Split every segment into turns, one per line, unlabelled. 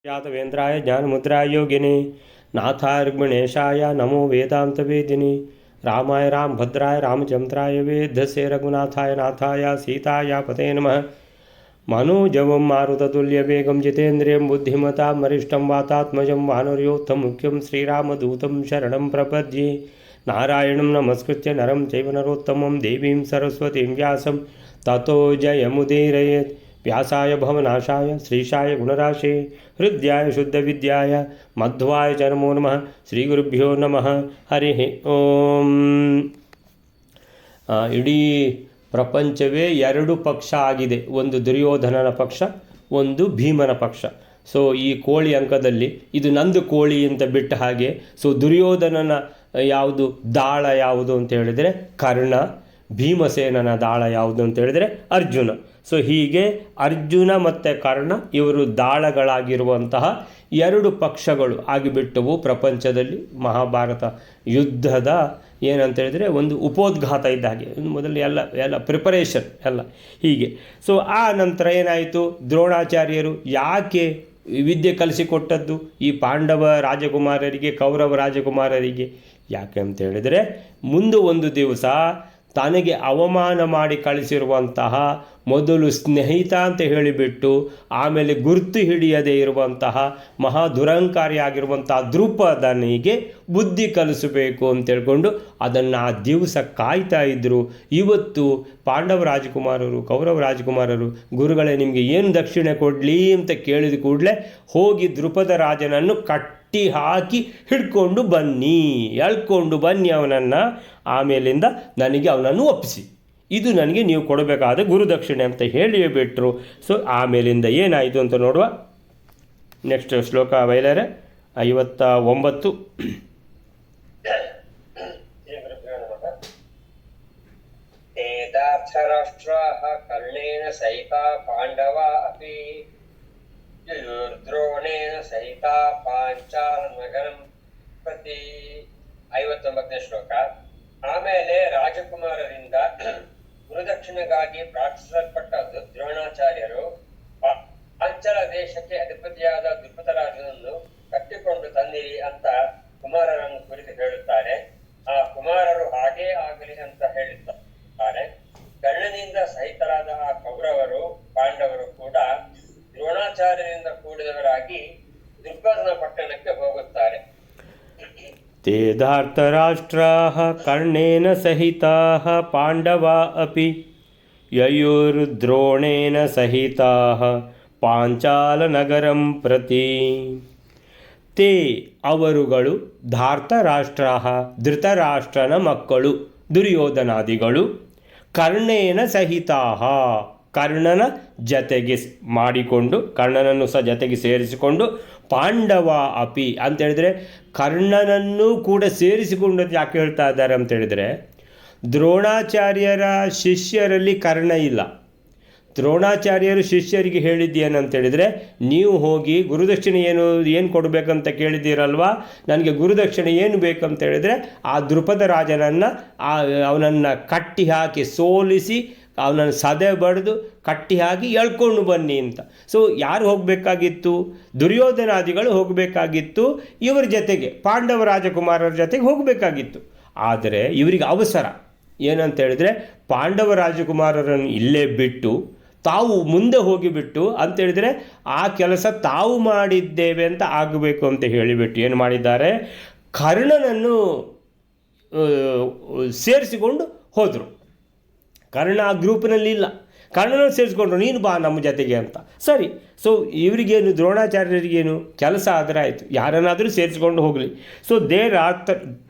यादवेन्द्राय ज्ञानमुद्राय योगिने नाथाय रुक्मिणेशाय नमो वेदान्तवेदिने रामाय रामभद्राय रामचन्द्राय वेद्धसे रघुनाथाय नाथाय सीताय पते नमः। मनोजवं मारुततुल्यवेगं जितेन्द्रियं बुद्धिमतां वरिष्ठं वातात्मजं वानरयोत्तममुख्यं श्रीरामदूतं शरणं प्रपद्ये। नारायणं नमस्कृत्य नरं चैव नरोत्तमं देवीं सरस्वतीं व्यासं ततो जयमुदीरयेत्। व्यासाय भवनाशाय श्रीशाय गुणराशे हृद्याय शुद्धविद्याय मध्वाय च नमो नमः। श्रीगुरुभ्यो नमः। ಹರಿ ಓಂ. ಇಡೀ ಪ್ರಪಂಚವೇ ಎರಡು ಪಕ್ಷ ಆಗಿದೆ, ಒಂದು ದುರ್ಯೋಧನನ ಪಕ್ಷ, ಒಂದು ಭೀಮನ ಪಕ್ಷ. ಸೊ ಈ ಕೋಳಿ ಅಂಕದಲ್ಲಿ ಇದು ನಂದು ಕೋಳಿ ಅಂತ ಬಿಟ್ಟ ಹಾಗೆ. ಸೊ ದುರ್ಯೋಧನನ ಯಾವುದು ದಾಳ ಯಾವುದು ಅಂತ ಹೇಳಿದರೆ ಕರ್ಣ, ಭೀಮಸೇನನ ದಾಳ ಯಾವುದು ಅಂತ ಹೇಳಿದರೆ ಅರ್ಜುನ. ಸೊ ಹೀಗೆ ಅರ್ಜುನ ಮತ್ತು ಕರ್ಣ ಇವರು ದಾಳಗಳಾಗಿರುವಂತಹ ಎರಡು ಪಕ್ಷಗಳು ಆಗಿಬಿಟ್ಟವು ಪ್ರಪಂಚದಲ್ಲಿ. ಮಹಾಭಾರತ ಯುದ್ಧದ ಏನಂತ ಹೇಳಿದರೆ ಒಂದು ಉಪೋದ್ಘಾತ ಇದ್ದ ಹಾಗೆ, ಮೊದಲು ಎಲ್ಲ ಪ್ರಿಪರೇಷನ್ ಎಲ್ಲ ಹೀಗೆ. ಸೊ ಆ ನಂತರ ಏನಾಯಿತು, ದ್ರೋಣಾಚಾರ್ಯರು ಯಾಕೆ ವಿದ್ಯೆ ಕಲಿಸಿಕೊಟ್ಟದ್ದು ಈ ಪಾಂಡವ ರಾಜಕುಮಾರರಿಗೆ, ಕೌರವ ರಾಜಕುಮಾರರಿಗೆ? ಯಾಕೆ ಅಂತ ಹೇಳಿದರೆ ಮುಂದೆ ಒಂದು ದಿವಸ ತನಗೆ ಅವಮಾನ ಮಾಡಿ ಕಳಿಸಿರುವಂತಹ, ಮೊದಲು ಸ್ನೇಹಿತ ಅಂತ ಹೇಳಿಬಿಟ್ಟು ಆಮೇಲೆ ಗುರುತು ಹಿಡಿಯದೇ ಇರುವಂತಹ ಮಹಾ ದುರಂಕಾರಿಯಾಗಿರುವಂತಹ ದ್ರುಪದನಿಗೆ ಬುದ್ಧಿ ಕಲಿಸಬೇಕು ಅಂತೇಳ್ಕೊಂಡು ಅದನ್ನು ಆ ದಿವಸ ಕಾಯ್ತಾ ಇದ್ದರು. ಇವತ್ತು ಪಾಂಡವ ರಾಜಕುಮಾರರು, ಕೌರವ ರಾಜಕುಮಾರರು, ಗುರುಗಳೇ ನಿಮಗೆ ಏನು ದಕ್ಷಿಣೆ ಕೊಡಲಿ ಅಂತ ಕೇಳಿದ ಕೂಡಲೇ ಹೋಗಿ ದ್ರುಪದ ರಾಜನನ್ನು ಕಟ್ಟಿ ಹಾಕಿ ಹಿಡ್ಕೊಂಡು ಬನ್ನಿ, ಎಳ್ಕೊಂಡು ಬನ್ನಿ ಅವನನ್ನು, ಆಮೇಲಿಂದ ನನಗೆ ಅವನನ್ನು ಒಪ್ಪಿಸಿ, ಇದು ನನಗೆ ನೀವು ಕೊಡಬೇಕಾದ ಗುರುದಕ್ಷಿಣೆ ಅಂತ ಹೇಳಿಯೇ ಬಿಟ್ಟರು. ಸೊ ಆಮೇಲಿಂದ ಏನಾಯಿತು ಅಂತ ನೋಡುವ. ನೆಕ್ಸ್ಟ್ ಶ್ಲೋಕ ಬಯಲಾರೆ 59.
ಧಾರ್ತರಾಷ್ಟ್ರಾಃ ಕರ್ಣೇನ ಸಹಿತ ಪಾಂಡವ ಅಪಿ ದ್ರೋಣೇನ ಸಹಿತ ಪಾಂಚಾಲ ನಗರಂ ಪ್ರತಿ. 59ನೇ ಶ್ಲೋಕ. ಆಮೇಲೆ ರಾಜಕುಮಾರರಿಂದ ಗುರುದಕ್ಷಿಣೆಗಾಗಿ ಪ್ರಾರ್ಥಿಸಲ್ಪಟ್ಟ ದ್ರೋಣಾಚಾರ್ಯರು ಪಾಂಚಾಲ ದೇಶಕ್ಕೆ ಅಧಿಪತಿಯಾದ ದ್ರುಪದರಾಜನನ್ನು ಕಟ್ಟಿಕೊಂಡು ತಂದಿರಿ ಅಂತ ಕುಮಾರರನ್ನು ಕುರಿತು ಹೇಳುತ್ತಾರೆ. ಆ ಕುಮಾರರು ಹಾಗೇ ಆಗಲಿ ಅಂತ ಹೇಳುತ್ತಾರೆ. ಕರ್ಣನಿಂದ ಸಹಿತರಾದ ಆ ಕೌರವರು, ಪಾಂಡವರು ಕೂಡ ದ್ರೋಣಾಚಾರ್ಯರಿಂದ ಕೂಡಿದವರಾಗಿ ದ್ರುಪದನ ಪಟ್ಟಣಕ್ಕೆ ಹೋಗುತ್ತಾರೆ.
ते धार्तराष्ट्राः कर्णेन सहिताः पाण्डवा अपि ययुर्द्रोणेन सहिताः पाञ्चालनगरं प्रति. ते ಅವರುಗಳು ಧಾರ್ತರಾಷ್ಟ್ರಾಃ ಧೃತರಾಷ್ಟ್ರನ ಮಕ್ಕಳು ದುರ್ಯೋಧನಾದಿಗಳು, ಕರ್ಣೇನ ಸಹಿತಾಃ ಕರ್ಣನ ಜತೆಗೆ ಮಾಡಿಕೊಂಡು, ಕರ್ಣನನ್ನು ಸಹ ಜತೆಗೆ ಸೇರಿಸಿಕೊಂಡು, ಪಾಂಡವ ಅಪಿ ಅಂತೇಳಿದರೆ ಕರ್ಣನನ್ನು ಕೂಡ ಸೇರಿಸಿಕೊಂಡು ಯಾಕೆ ಹೇಳ್ತಾ ಇದ್ದಾರೆ ಅಂತೇಳಿದರೆ, ದ್ರೋಣಾಚಾರ್ಯರ ಶಿಷ್ಯರಲ್ಲಿ ಕರ್ಣ ಇಲ್ಲ. ದ್ರೋಣಾಚಾರ್ಯರು ಶಿಷ್ಯರಿಗೆ ಹೇಳಿದ್ದೇನಂತೇಳಿದರೆ, ನೀವು ಹೋಗಿ ಗುರುದಕ್ಷಿಣೆ ಏನು ಕೊಡಬೇಕಂತ ಕೇಳಿದ್ದೀರಲ್ವ, ನನಗೆ ಗುರುದಕ್ಷಿಣೆ ಏನು ಬೇಕಂತೇಳಿದರೆ ಆ ದ್ರುಪದ ರಾಜನನ್ನು ಅವನನ್ನು ಕಟ್ಟಿ ಹಾಕಿ ಸೋಲಿಸಿ ಅವನನ್ನು ಸದೆ ಬಡಿದು ಕಟ್ಟಿ ಹಾಕಿ ಎಳ್ಕೊಂಡು ಬನ್ನಿ ಅಂತ. ಸೊ ಯಾರು ಹೋಗಬೇಕಾಗಿತ್ತು? ದುರ್ಯೋಧನಾದಿಗಳು ಹೋಗಬೇಕಾಗಿತ್ತು, ಇವರ ಜೊತೆಗೆ ಪಾಂಡವ ರಾಜಕುಮಾರರ ಜೊತೆಗೆ ಹೋಗಬೇಕಾಗಿತ್ತು. ಆದರೆ ಇವರಿಗೆ ಅವಸರ ಏನಂತ ಹೇಳಿದರೆ, ಪಾಂಡವ ರಾಜಕುಮಾರರನ್ನು ಇಲ್ಲೇ ಬಿಟ್ಟು ತಾವು ಮುಂದೆ ಹೋಗಿಬಿಟ್ಟು ಅಂತೇಳಿದರೆ ಆ ಕೆಲಸ ತಾವು ಮಾಡಿದ್ದೇವೆ ಅಂತ ಆಗಬೇಕು ಅಂತ ಹೇಳಿಬಿಟ್ಟು ಏನು ಮಾಡಿದ್ದಾರೆ, ಕರ್ಣನನ್ನು ಸೇರಿಸಿಕೊಂಡು ಹೋದರು. ಕರ್ಣ ಆ ಗ್ರೂಪಿನಲ್ಲಿ ಇಲ್ಲ, ಕರ್ಣನನ್ನು ಸೇರಿಸ್ಕೊಂಡ್ರು, ನೀನು ಬಾ ನಮ್ಮ ಜೊತೆಗೆ ಅಂತ. ಸರಿ. ಸೊ ಇವರಿಗೇನು, ದ್ರೋಣಾಚಾರ್ಯರಿಗೇನು ಕೆಲಸ ಆದರೆ ಆಯಿತು, ಯಾರನ್ನಾದರೂ ಸೇರಿಸ್ಕೊಂಡು ಹೋಗಲಿ. ಸೊ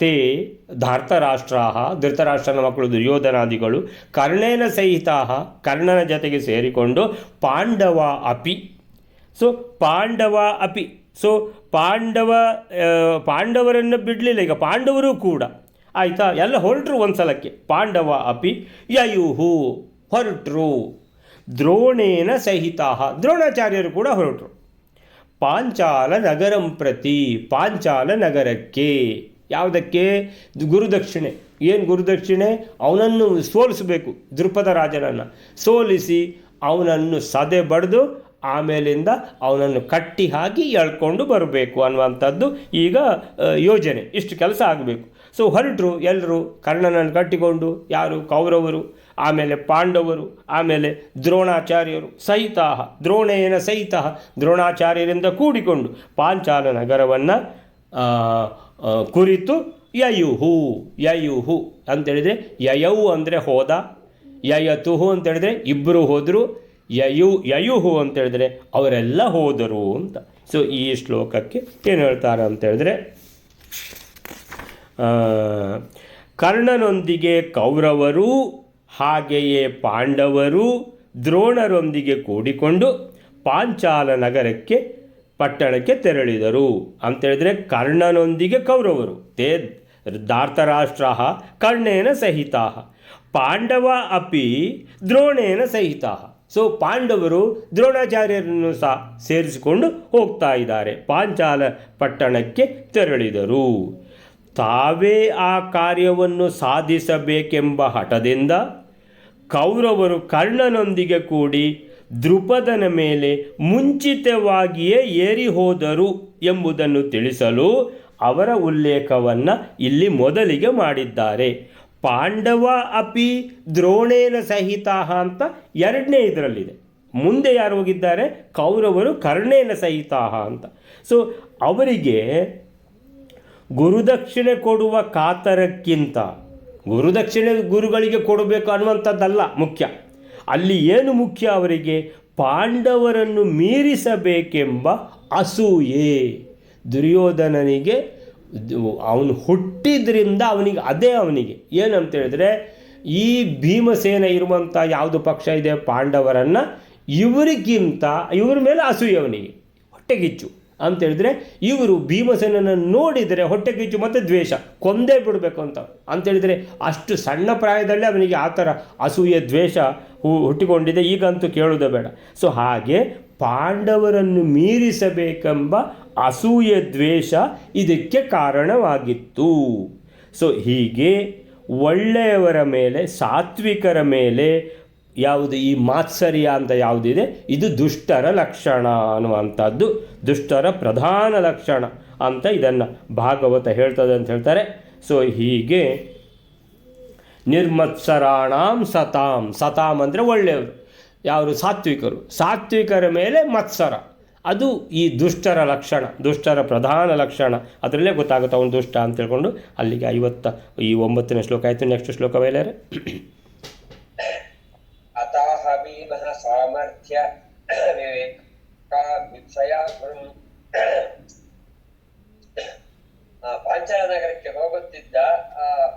ತೇ ಧಾರ್ತರಾಷ್ಟ್ರಾಃ ಧೃತರಾಷ್ಟ್ರನ ಮಕ್ಕಳು ದುರ್ಯೋಧನಾದಿಗಳು, ಕರ್ಣೇನ ಸಹಿತಾಃ ಕರ್ಣನ ಜೊತೆಗೆ ಸೇರಿಕೊಂಡು, ಪಾಂಡವ ಅಪಿ. ಸೊ ಪಾಂಡವ ಅಪಿ. ಸೊ ಪಾಂಡವರನ್ನು ಬಿಡಲಿಲ್ಲ, ಈಗ ಪಾಂಡವರು ಕೂಡ ಆಯಿತಾ, ಎಲ್ಲ ಹೊರಟರು ಒಂದು ಸಲಕ್ಕೆ. ಪಾಂಡವ ಅಪಿ ಯಯುಹು ಹೊರಟರು, ದ್ರೋಣೇನ ಸಹಿತಾಃ ದ್ರೋಣಾಚಾರ್ಯರು ಕೂಡ ಹೊರಟರು, ಪಾಂಚಾಲ ನಗರಂ ಪ್ರತಿ ಪಾಂಚಾಲ ನಗರಕ್ಕೆ. ಯಾವುದಕ್ಕೆ? ಗುರುದಕ್ಷಿಣೆ. ಏನು ಗುರುದಕ್ಷಿಣೆ? ಅವನನ್ನು ಸೋಲಿಸಬೇಕು, ದ್ರುಪದ ರಾಜನನ್ನು ಸೋಲಿಸಿ ಅವನನ್ನು ಸದೆ ಬಡಿದು ಆಮೇಲಿಂದ ಅವನನ್ನು ಕಟ್ಟಿ ಹಾಕಿ ಎಳ್ಕೊಂಡು ಬರಬೇಕು ಅನ್ನುವಂಥದ್ದು ಈಗ ಯೋಜನೆ. ಇಷ್ಟು ಕೆಲಸ ಆಗಬೇಕು. ಸೊ ಹೊರಟರು ಎಲ್ಲರೂ, ಕರ್ಣನನ್ನು ಕಟ್ಟಿಕೊಂಡು, ಯಾರು ಕೌರವರು, ಆಮೇಲೆ ಪಾಂಡವರು, ಆಮೇಲೆ ದ್ರೋಣಾಚಾರ್ಯರು ಸಹಿತಾಹ, ದ್ರೋಣೇನ ಸಹಿತಃ, ದ್ರೋಣಾಚಾರ್ಯರಿಂದ ಕೂಡಿಕೊಂಡು ಪಾಂಚಾಲ ನಗರವನ್ನು ಕುರಿತು ಯಯುಹು ಅಂತೇಳಿದರೆ, ಯಯೌ ಅಂದರೆ ಹೋದ, ಯಯತುಹು ಅಂತೇಳಿದರೆ ಇಬ್ಬರು ಹೋದರು, ಯಯುಹು ಅಂತೇಳಿದರೆ ಅವರೆಲ್ಲ ಹೋದರು ಅಂತ. ಸೊ ಈ ಶ್ಲೋಕಕ್ಕೆ ಏನು ಹೇಳ್ತಾರೆ ಅಂತೇಳಿದ್ರೆ, ಕರ್ಣನೊಂದಿಗೆ ಕೌರವರು ಹಾಗೆಯೇ ಪಾಂಡವರು ದ್ರೋಣರೊಂದಿಗೆ ಕೂಡಿಕೊಂಡು ಪಾಂಚಾಲ ನಗರಕ್ಕೆ ಪಟ್ಟಣಕ್ಕೆ ತೆರಳಿದರು ಅಂತೇಳಿದರೆ, ಕರ್ಣನೊಂದಿಗೆ ಕೌರವರು ತೇ ಧಾರ್ತರಾಷ್ಟ್ರ ಕರ್ಣೇನ ಸಹಿತ, ಪಾಂಡವ ಅಪಿ ದ್ರೋಣೇನ ಸಹಿತ. ಸೊ ಪಾಂಡವರು ದ್ರೋಣಾಚಾರ್ಯರನ್ನು ಸಹ ಸೇರಿಸಿಕೊಂಡು ಹೋಗ್ತಾ ಇದ್ದಾರೆ. ಪಾಂಚಾಲ ಪಟ್ಟಣಕ್ಕೆ ತೆರಳಿದರು. ತಾವೇ ಆ ಕಾರ್ಯವನ್ನು ಸಾಧಿಸಬೇಕೆಂಬ ಹಠದಿಂದ ಕೌರವರು ಕರ್ಣನೊಂದಿಗೆ ಕೂಡಿ ದೃಪದನ ಮೇಲೆ ಮುಂಚಿತವಾಗಿಯೇ ಏರಿ ಹೋದರು ಎಂಬುದನ್ನು ತಿಳಿಸಲು ಅವರ ಉಲ್ಲೇಖವನ್ನು ಇಲ್ಲಿ ಮೊದಲಿಗೆ ಮಾಡಿದ್ದಾರೆ. ಪಾಂಡವ ಅಪಿ ದ್ರೋಣೇನ ಸಹಿತ ಅಂತ ಎರಡನೇ ಇದರಲ್ಲಿದೆ. ಮುಂದೆ ಯಾರು ಹೋಗಿದ್ದಾರೆ? ಕೌರವರು ಕರ್ಣೇನ ಸಹಿತ ಅಂತ. ಸೊ ಅವರಿಗೆ ಗುರುದಕ್ಷಿಣೆ ಕೊಡುವ ಕಾತರಕ್ಕಿಂತ ಗುರುದಕ್ಷಿಣೆ ಗುರುಗಳಿಗೆ ಕೊಡಬೇಕು ಅನ್ನುವಂಥದ್ದಲ್ಲ ಮುಖ್ಯ. ಅಲ್ಲಿ ಏನು ಮುಖ್ಯ ಅವರಿಗೆ? ಪಾಂಡವರನ್ನು ಮೀರಿಸಬೇಕೆಂಬ ಅಸೂಯೆ. ದುರ್ಯೋಧನನಿಗೆ ಅವನು ಹುಟ್ಟಿದ್ರಿಂದ ಅವನಿಗೆ ಏನಂತೇಳಿದ್ರೆ, ಈ ಭೀಮಸೇನ ಇರುವಂಥ ಯಾವುದು ಪಕ್ಷ ಇದೆ ಪಾಂಡವರನ್ನು, ಇವರಿಗಿಂತ ಇವ್ರ ಮೇಲೆ ಅಸೂಯೆ ಅವನಿಗೆ, ಹೊಟ್ಟೆಗಿಚ್ಚು ಅಂತೇಳಿದರೆ. ಇವರು ಭೀಮಸೇನನ್ನು ನೋಡಿದರೆ ಹೊಟ್ಟೆಗಿಚ್ಚು ಮತ್ತು ದ್ವೇಷ, ಕೊಂದೇ ಬಿಡಬೇಕು ಅಂತೇಳಿದರೆ, ಅಷ್ಟು ಸಣ್ಣ ಪ್ರಾಯದಲ್ಲೇ ಅವನಿಗೆ ಆ ಥರ ಅಸೂಯೆ ದ್ವೇಷ ಹುಟ್ಟಿಕೊಂಡಿದೆ. ಈಗಂತೂ ಕೇಳೋದೇ ಬೇಡ. ಸೊ ಹಾಗೆ ಪಾಂಡವರನ್ನು ಮೀರಿಸಬೇಕೆಂಬ ಅಸೂಯೆ ದ್ವೇಷ ಇದಕ್ಕೆ ಕಾರಣವಾಗಿತ್ತು. ಸೊ ಹೀಗೆ ಒಳ್ಳೆಯವರ ಮೇಲೆ, ಸಾತ್ವಿಕರ ಮೇಲೆ ಯಾವುದು ಈ ಮಾತ್ಸರ್ಯ ಅಂತ ಯಾವುದಿದೆ, ಇದು ದುಷ್ಟರ ಲಕ್ಷಣ ಅನ್ನುವಂಥದ್ದು, ದುಷ್ಟರ ಪ್ರಧಾನ ಲಕ್ಷಣ ಅಂತ ಇದನ್ನು ಭಾಗವತ ಹೇಳ್ತದೆ ಅಂತ ಹೇಳ್ತಾರೆ. ಸೊ ಹೀಗೆ ನಿರ್ಮತ್ಸರಾಣಾಂ ಸತಾಂ ಅಂದರೆ ಒಳ್ಳೆಯವರು, ಯಾರು ಸಾತ್ವಿಕರು, ಸಾತ್ವಿಕರ ಮೇಲೆ ಮತ್ಸರ, ಅದು ಈ ದುಷ್ಟರ ಲಕ್ಷಣ, ದುಷ್ಟರ ಪ್ರಧಾನ ಲಕ್ಷಣ. ಅದರಲ್ಲೇ ಗೊತ್ತಾಗುತ್ತೆ ಅವನು ದುಷ್ಟ ಅಂತ ಹೇಳ್ಕೊಂಡು. ಅಲ್ಲಿಗೆ 59ನೇ ಶ್ಲೋಕ ಆಯಿತು. ನೆಕ್ಸ್ಟ್ ಶ್ಲೋಕ ಬೇರೆ.
ಅತಾಹ ಭೀಮಃ ಸಾಮರ್ಥ್ಯ ವಿವೇಕಾಭಿಪ್ಸಯ ಗುರುಂ. ಪಾಂಚಾಲ ನಗರಕ್ಕೆ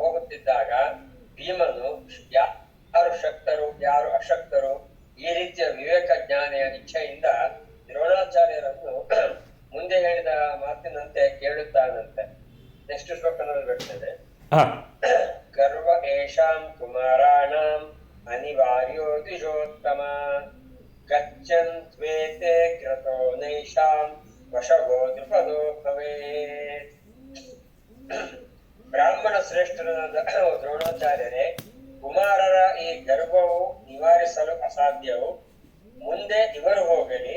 ಹೋಗುತ್ತಿದ್ದಾಗ ಭೀಮನು ಯಾರು ಶಕ್ತರು ಯಾರು ಅಶಕ್ತರು ಈ ರೀತಿಯ ವಿವೇಕ ಜ್ಞಾನೆಯ ಇಚ್ಛೆಯಿಂದ ದ್ರೋಣಾಚಾರ್ಯರನ್ನು ಮುಂದೆ ಹೇಳಿದ ಮಾತಿನಂತೆ ಕೇಳುತ್ತಾನಂತೆ. ನೆಕ್ಸ್ಟ್ ಶ್ಲೋಕನಲ್ಲಿ ಬರ್ತದೆ, ಗರ್ವ ಏಷಾಂ ಕುಮಾರಾಣಾಂ ಅನಿವಾರ್ಯೋ ದ್ವಿಜೋತ್ತಮ ಗಚ್ಚಂತ್ವೇತೆ ಕ್ರತೋ ನೈಷಾಂ ವಶಗೋ ದ್ರುಪದೋ ಭವೇತ್. ಬ್ರಾಹ್ಮಣ ಶ್ರೇಷ್ಠರಾದ ದ್ರೋಣಾಚಾರ್ಯರೇ, ಕುಮಾರರ ಈ ಗರ್ವವು ನಿವಾರಿಸಲು ಅಸಾಧ್ಯವು. ಮುಂದೆ ಇವರು ಹೋಗಲಿ,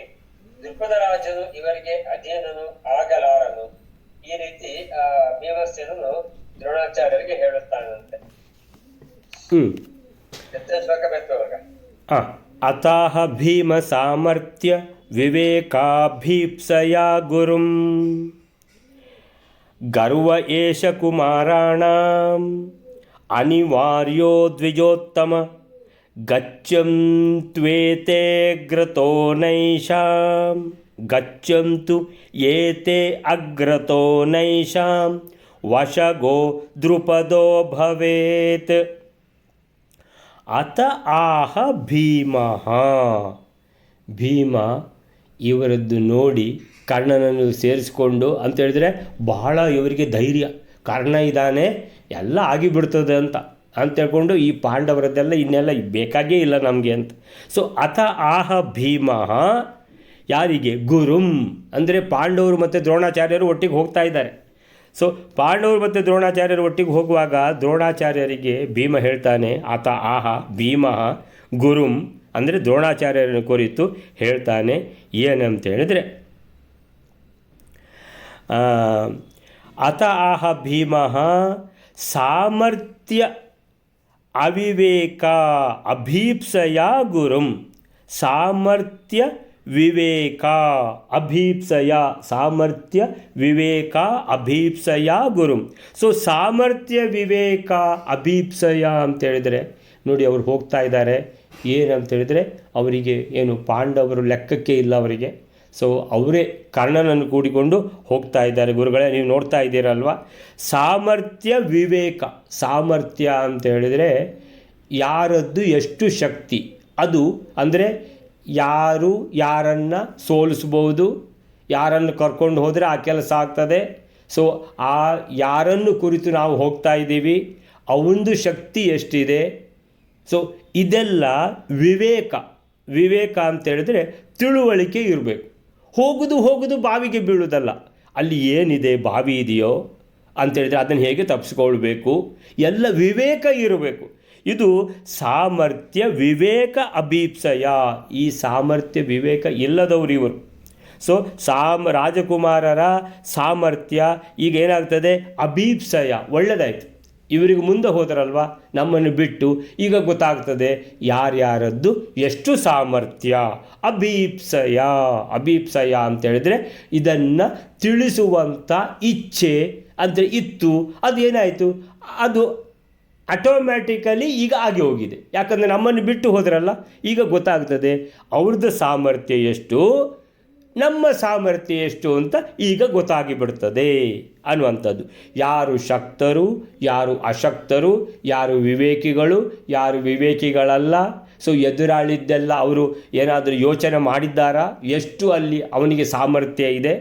ದ್ರುಪದ ರಾಜನು ಇವರಿಗೆ ಅಧೀನನು ಆಗಲಾರನು. ಈ ರೀತಿ ಭೀಮಸೇನನು ದ್ರೋಣಾಚಾರ್ಯರಿಗೆ ಹೇಳುತ್ತಾನಂತೆ.
ಅತಾಹ ಭೀಮ ಸಾಮರ್ಥ್ಯ ವಿವೇಕಾಭೀಪ್ಸಯ ಗುರುಂ ಗರ್ವ ಏಷ ಕುಮಾರಾಣಾಂ ಅನಿವಾರ್ಯೋ ದ್ವಿಜೋತ್ತಮ ಗಚ್ಚಂತ್ವೇತೆ ಗ್ರತೋ ನೈಷಾಂ ಗಚ್ಚಂತು ಏತೆ ಅಗ್ರತೋ ನೈಷಾಂ ವಶಗೋ ದ್ರುಪದೋ ಭವೇತ್. ಅತ ಆಹ ಭೀಮಃ, ಭೀಮ ಇವರದ್ದು ನೋಡಿ ಕರ್ಣನನ್ನು ಸೇರಿಸ್ಕೊಂಡು ಅಂತೇಳಿದರೆ ಬಹಳ ಇವರಿಗೆ ಧೈರ್ಯ, ಕರ್ಣ ಇದ್ದಾನೆ ಎಲ್ಲ ಆಗಿಬಿಡ್ತದೆ ಅಂತೇಳ್ಕೊಂಡು ಈ ಪಾಂಡವರದ್ದೆಲ್ಲ ಇನ್ನೆಲ್ಲ ಬೇಕಾಗೇ ಇಲ್ಲ ನಮಗೆ ಅಂತ. ಸೊ ಅಥ ಆಹ ಭೀಮಃ ಯಾರಿಗೆ? ಗುರುಂ ಅಂದರೆ ಪಾಂಡವರು ಮತ್ತು ದ್ರೋಣಾಚಾರ್ಯರು ಒಟ್ಟಿಗೆ ಹೋಗ್ತಾ ಇದ್ದಾರೆ. ಸೊ ಪಾಂಡವರು ಮತ್ತು ದ್ರೋಣಾಚಾರ್ಯರು ಒಟ್ಟಿಗೆ ಹೋಗುವಾಗ ದ್ರೋಣಾಚಾರ್ಯರಿಗೆ ಭೀಮ ಹೇಳ್ತಾನೆ, ಆತ ಆಹ ಭೀಮಃ ಗುರುಂ ಅಂದರೆ ದ್ರೋಣಾಚಾರ್ಯರನ್ನು ಕುರಿತು ಹೇಳ್ತಾನೆ. ಏನಂತ ಹೇಳಿದರೆ, ಅತ ಆಹ ಭೀಮಃ ಸಾಮರ್ಥ್ಯ ಅವಿವೇಕ ಅಭೀಪ್ಸಯ ಗುರುಂ. ಸಾಮರ್ಥ್ಯ ವಿವೇಕ ಅಭೀಪ್ಸಯ, ಸಾಮರ್ಥ್ಯ ವಿವೇಕ ಅಭೀಪ್ಸಯ ಗುರುಂ. ಸೊ ಸಾಮರ್ಥ್ಯ ವಿವೇಕ ಅಭೀಪ್ಸಯ ಅಂತೇಳಿದರೆ ನೋಡಿ, ಅವ್ರು ಹೋಗ್ತಾ ಇದ್ದಾರೆ. ಏನಂತೇಳಿದರೆ ಅವರಿಗೆ ಏನು ಪಾಂಡವರು ಲೆಕ್ಕಕ್ಕೆ ಇಲ್ಲ ಅವರಿಗೆ. ಸೊ ಅವರೇ ಕರ್ಣನನ್ನು ಕೂಡಿಕೊಂಡು ಹೋಗ್ತಾ ಇದ್ದಾರೆ. ಗುರುಗಳೇ, ನೀವು ನೋಡ್ತಾ ಇದ್ದೀರಲ್ವ, ಸಾಮರ್ಥ್ಯ ವಿವೇಕ. ಸಾಮರ್ಥ್ಯ ಅಂತ ಹೇಳಿದರೆ ಯಾರದ್ದು ಎಷ್ಟು ಶಕ್ತಿ, ಅದು ಅಂದರೆ ಯಾರು ಯಾರನ್ನು ಸೋಲಿಸ್ಬೋದು, ಯಾರನ್ನು ಕರ್ಕೊಂಡು ಹೋದರೆ ಆ ಕೆಲಸ ಆಗ್ತದೆ. ಸೊ ಆ ಯಾರನ್ನು ಕುರಿತು ನಾವು ಹೋಗ್ತಾ ಇದ್ದೀವಿ, ಅವನದು ಶಕ್ತಿ ಎಷ್ಟಿದೆ. ಸೊ ಇದೆಲ್ಲ ವಿವೇಕ. ವಿವೇಕ ಅಂತೇಳಿದರೆ ತಿಳುವಳಿಕೆ ಇರಬೇಕು. ಹೋಗುದು ಬಾವಿಗೆ ಬೀಳುವುದಲ್ಲ, ಅಲ್ಲಿ ಏನಿದೆ, ಬಾವಿ ಇದೆಯೋ ಅಂತೇಳಿದರೆ ಅದನ್ನು ಹೇಗೆ ತಪ್ಪಿಸ್ಕೊಳ್ಬೇಕು, ಎಲ್ಲ ವಿವೇಕ ಇರಬೇಕು. ಇದು ಸಾಮರ್ಥ್ಯ ವಿವೇಕ ಅಭೀಪ್ಸಯ. ಈ ಸಾಮರ್ಥ್ಯ ವಿವೇಕ ಇಲ್ಲದವರು ಇವರು. ಸೊ ರಾಜಕುಮಾರರ ಸಾಮರ್ಥ್ಯ ಈಗ ಏನಾಗ್ತದೆ, ಅಭೀಪ್ಸಯ, ಒಳ್ಳೆಯದಾಯಿತು. ಇವರಿಗೆ ಮುಂದೆ ಹೋದರಲ್ವ ನಮ್ಮನ್ನು ಬಿಟ್ಟು, ಈಗ ಗೊತ್ತಾಗ್ತದೆ ಯಾರ್ಯಾರದ್ದು ಎಷ್ಟು ಸಾಮರ್ಥ್ಯ. ಅಭೀಪ್ಸಯ, ಅಭೀಪ್ಸಯ ಅಂತೇಳಿದರೆ ಇದನ್ನು ತಿಳಿಸುವಂಥ ಇಚ್ಛೆ ಅಂದರೆ ಇತ್ತು. ಅದೇನಾಯಿತು, ಅದು ಆಟೋಮ್ಯಾಟಿಕಲಿ ಈಗ ಆಗಿ ಹೋಗಿದೆ. ಯಾಕಂದರೆ ನಮ್ಮನ್ನು ಬಿಟ್ಟು ಹೋದ್ರಲ್ಲ, ಈಗ ಗೊತ್ತಾಗ್ತದೆ ಅವ್ರದ್ದು ಸಾಮರ್ಥ್ಯ ಎಷ್ಟು, ನಮ್ಮ ಸಾಮರ್ಥ್ಯ ಎಷ್ಟು ಅಂತ ಈಗ ಗೊತ್ತಾಗಿಬಿಡ್ತದೆ ಅನ್ನುವಂಥದ್ದು. ಯಾರು ಶಕ್ತರು, ಯಾರು ಅಶಕ್ತರು, ಯಾರು ವಿವೇಕಿಗಳು, ಯಾರು ವಿವೇಕಿಗಳಲ್ಲ. ಸೊ ಎದುರಾಳಿದ್ದೆಲ್ಲ ಅವರು ಏನಾದರೂ ಯೋಚನೆ ಮಾಡಿದ್ದಾರಾ, ಎಷ್ಟು ಅಲ್ಲಿ ಅವನಿಗೆ ಸಾಮರ್ಥ್ಯ ಇದೆ,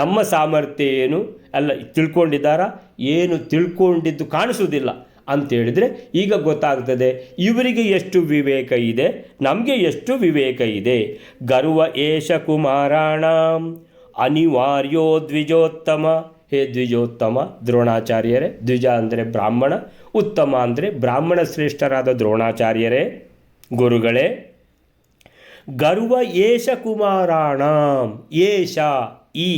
ನಮ್ಮ ಸಾಮರ್ಥ್ಯ ಏನು ಎಲ್ಲ ತಿಳ್ಕೊಂಡಿದ್ದಾರಾ, ಏನು ತಿಳ್ಕೊಂಡಿದ್ದು ಕಾಣಿಸೋದಿಲ್ಲ ಅಂತೇಳಿದರೆ ಈಗ ಗೊತ್ತಾಗ್ತದೆ ಇವರಿಗೆ ಎಷ್ಟು ವಿವೇಕ ಇದೆ, ನಮಗೆ ಎಷ್ಟು ವಿವೇಕ ಇದೆ. ಗರ್ವ ಏಷ ಕುಮಾರಾಣಂ ಅನಿವಾರ್ಯೋ ದ್ವಿಜೋತ್ತಮ. ಹೇ ದ್ವಿಜೋತ್ತಮ ದ್ರೋಣಾಚಾರ್ಯರೇ, ದ್ವಿಜ ಅಂದರೆ ಬ್ರಾಹ್ಮಣ, ಉತ್ತಮ ಅಂದರೆ ಬ್ರಾಹ್ಮಣ ಶ್ರೇಷ್ಠರಾದ ದ್ರೋಣಾಚಾರ್ಯರೇ, ಗುರುಗಳೇ. ಗರ್ವ ಏಷ ಕುಮಾರಾಣಂ, ಏಷ ಈ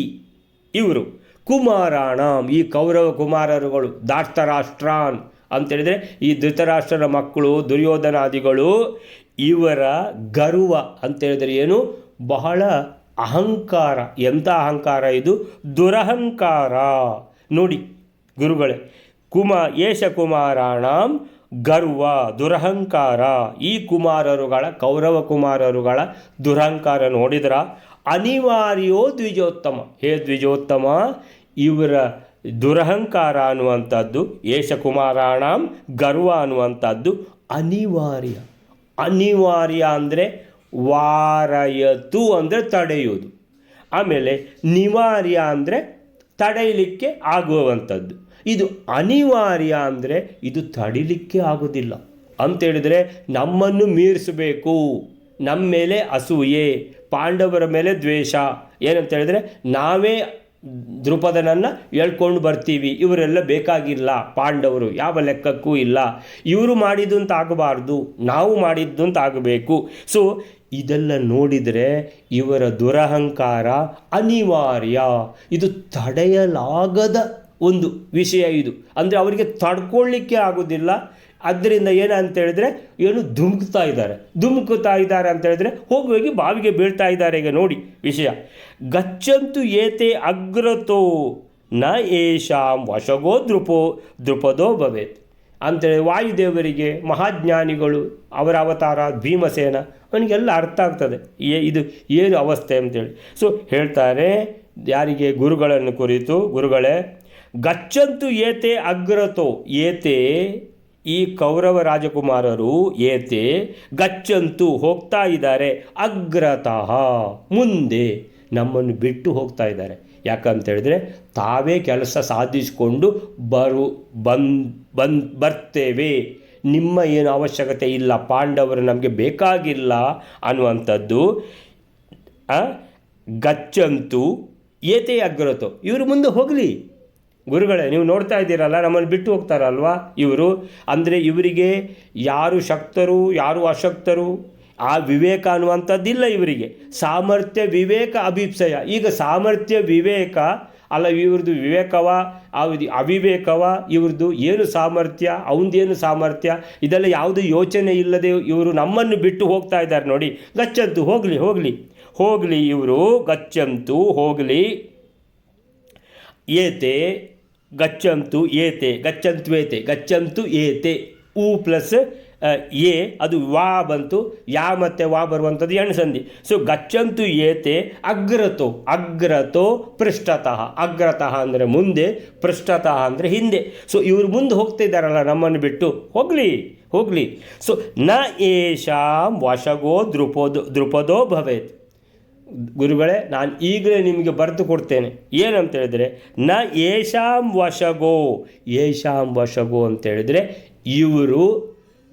ಇವರು, ಕುಮಾರಾಣಂ ಈ ಕೌರವ ಕುಮಾರರುಗಳು, ಧಾರ್ತರಾಷ್ಟ್ರಾನ್ ಅಂತೇಳಿದರೆ ಈ ಧೃತರಾಷ್ಟ್ರನ ಮಕ್ಕಳು ದುರ್ಯೋಧನಾದಿಗಳು, ಇವರ ಗರ್ವ ಅಂತೇಳಿದರೆ ಏನು, ಬಹಳ ಅಹಂಕಾರ. ಎಂಥ ಅಹಂಕಾರ ಇದು, ದುರಹಂಕಾರ. ನೋಡಿ ಗುರುಗಳೇ, ಏಷ ಕುಮಾರಾಣಂ ಗರ್ವ ದುರಹಂಕಾರ. ಈ ಕುಮಾರರುಗಳ, ಕೌರವ ಕುಮಾರರುಗಳ ದುರಹಂಕಾರ ನೋಡಿದ್ರ. ಅನಿವಾರ್ಯೋ ದ್ವಿಜೋತ್ತಮ, ಹೇ ದ್ವಿಜೋತ್ತಮ ಇವರ ದುರಹಂಕಾರ ಅನ್ನುವಂಥದ್ದು, ಏಷ ಕುಮಾರಾಣಂ ಗರ್ವ ಅನ್ನುವಂಥದ್ದು ಅನಿವಾರ್ಯ. ಅನಿವಾರ್ಯ ಅಂದರೆ ವಾರಯತು ಅಂದರೆ ತಡೆಯುವುದು, ಆಮೇಲೆ ನಿವಾರ್ಯ ಅಂದರೆ ತಡೆಯಲಿಕ್ಕೆ ಆಗುವಂಥದ್ದು. ಇದು ಅನಿವಾರ್ಯ ಅಂದರೆ ಇದು ತಡಿಲಿಕ್ಕೆ ಆಗೋದಿಲ್ಲ ಅಂತೇಳಿದರೆ ನಮ್ಮನ್ನು ಮೀರಿಸಬೇಕು, ನಮ್ಮ ಮೇಲೆ ಅಸೂಯೆ, ಪಾಂಡವರ ಮೇಲೆ ದ್ವೇಷ. ಏನಂತ ಹೇಳಿದರೆ ನಾವೇ ದ್ರುಪದನನ್ನು ಎಳ್ಕೊಂಡು ಬರ್ತೀವಿ, ಇವರೆಲ್ಲ ಬೇಕಾಗಿಲ್ಲ, ಪಾಂಡವರು ಯಾವ ಲೆಕ್ಕಕ್ಕೂ ಇಲ್ಲ, ಇವರು ಮಾಡಿದ್ದು ಅಂತ ಆಗಬಾರ್ದು, ನಾವು ಮಾಡಿದ್ದು ಅಂತ ಆಗಬೇಕು. ಸೊ ಇದೆಲ್ಲ ನೋಡಿದರೆ ಇವರ ದುರಹಂಕಾರ ಅನಿವಾರ್ಯ, ಇದು ತಡೆಯಲಾಗದ ಒಂದು ವಿಷಯ. ಇದು ಅಂದರೆ ಅವರಿಗೆ ತಡ್ಕೊಳ್ಳಿಕ್ಕೆ ಆಗೋದಿಲ್ಲ. ಅದರಿಂದ ಏನಂತೇಳಿದ್ರೆ ಏನು ಧುಮುಕ್ತಾ ಇದ್ದಾರೆ ಅಂತೇಳಿದ್ರೆ ಹೋಗಿ ಬಾವಿಗೆ ಬೀಳ್ತಾ ಇದ್ದಾರೆ. ಈಗ ನೋಡಿ ವಿಷಯ. ಗಚ್ಚಂತು ಏತೆ ಅಗ್ರತೋ ನ ಏಷಾಂ ವಶಗೋ ದ್ರುಪದೋ ಭವೇತ್ ಅಂತೇಳಿ ವಾಯುದೇವರಿಗೆ, ಮಹಾಜ್ಞಾನಿಗಳು, ಅವರ ಅವತಾರ ಭೀಮಸೇನ, ಅವನಿಗೆಲ್ಲ ಅರ್ಥ ಆಗ್ತದೆ ಇದು ಏನು ಅವಸ್ಥೆ ಅಂತೇಳಿ. ಸೊ ಹೇಳ್ತಾರೆ ಯಾರಿಗೆ, ಗುರುಗಳನ್ನು ಕುರಿತು, ಗುರುಗಳೇ ಗಚ್ಚಂತು ಏತೆ ಅಗ್ರತೋ, ಏತೆ ಈ ಕೌರವ ರಾಜಕುಮಾರರು, ಏತೆ ಗಚ್ಚಂತು ಹೋಗ್ತಾ ಇದ್ದಾರೆ, ಅಗ್ರತಃ ಮುಂದೆ ನಮ್ಮನ್ನು ಬಿಟ್ಟು ಹೋಗ್ತಾ ಇದ್ದಾರೆ. ಯಾಕಂತೇಳಿದರೆ ತಾವೇ ಕೆಲಸ ಸಾಧಿಸಿಕೊಂಡು ಬರ್ತೇವೆ, ನಿಮ್ಮ ಏನು ಅವಶ್ಯಕತೆ ಇಲ್ಲ, ಪಾಂಡವರು ನಮಗೆ ಬೇಕಾಗಿಲ್ಲ ಅನ್ನುವಂಥದ್ದು. ಗಚ್ಚಂತು ಏತೆ ಅಗ್ರತೋ, ಇವರು ಮುಂದೆ ಹೋಗಲಿ. ಗುರುಗಳೇ ನೀವು ನೋಡ್ತಾ ಇದ್ದೀರಲ್ಲ, ನಮ್ಮನ್ನು ಬಿಟ್ಟು ಹೋಗ್ತಾರಲ್ವ ಇವರು. ಅಂದರೆ ಇವರಿಗೆ ಯಾರು ಶಕ್ತರು ಯಾರು ಅಶಕ್ತರು ಆ ವಿವೇಕ ಅನ್ನುವಂಥದ್ದಿಲ್ಲ ಇವರಿಗೆ. ಸಾಮರ್ಥ್ಯ ವಿವೇಕ ಅಭಿಪ್ಸಯ. ಈಗ ಸಾಮರ್ಥ್ಯ ವಿವೇಕ ಅಲ್ಲ, ಇವ್ರದ್ದು ವಿವೇಕವ ಅವಿವೇಕವ, ಇವ್ರದ್ದು ಏನು ಸಾಮರ್ಥ್ಯ ಅವನದೇನು ಸಾಮರ್ಥ್ಯ, ಇದೆಲ್ಲ ಯಾವುದು ಯೋಚನೆ ಇಲ್ಲದೆ ಇವರು ನಮ್ಮನ್ನು ಬಿಟ್ಟು ಹೋಗ್ತಾ ಇದ್ದಾರೆ ನೋಡಿ. ಗಚ್ಚಂತು ಹೋಗಲಿ ಹೋಗಲಿ ಹೋಗಲಿ, ಇವರು ಗಚ್ಚಂತು ಹೋಗಲಿ, ಏತೆ ಗಚ್ಚಂತು ಏತೆ ಗಚ್ಚಂತ್ವೇತೆ ಗಚ್ಚಂತು ಏತೆ ಉ ಪ್ಲಸ್ ಎ ಅದು ವಾ ಬಂತು, ಯಾ ಮತ್ತು ವಾ ಬರುವಂಥದ್ದು ಎಣ್ಸಂಧಿ. ಸೊ ಗಚ್ಚಂತು ಏತೆ ಅಗ್ರತೋ, ಅಗ್ರತೋ ಪೃಷ್ಠತಃ, ಅಗ್ರತಃ ಅಂದರೆ ಮುಂದೆ, ಪೃಷ್ಠತಃ ಅಂದರೆ ಹಿಂದೆ. ಸೊ ಇವರು ಮುಂದೆ ಹೋಗ್ತಿದ್ದಾರಲ್ಲ ನಮ್ಮನ್ನು ಬಿಟ್ಟು, ಹೋಗಲಿ ಹೋಗಲಿ. ಸೊ ನ ಏಷಾಂ ವಶಗೋ ದ್ರುಪದೋ ಭವೇತ್. ಗುರುಗಳೇ, ನಾನು ಈಗಲೇ ನಿಮಗೆ ಬರೆದು ಕೊಡ್ತೇನೆ. ಏನಂತ ಹೇಳಿದರೆ ನ ಏಷಾಂ ವಶಗೋ, ಏಷಾಂ ವಶಗೋ ಅಂತೇಳಿದರೆ ಇವರು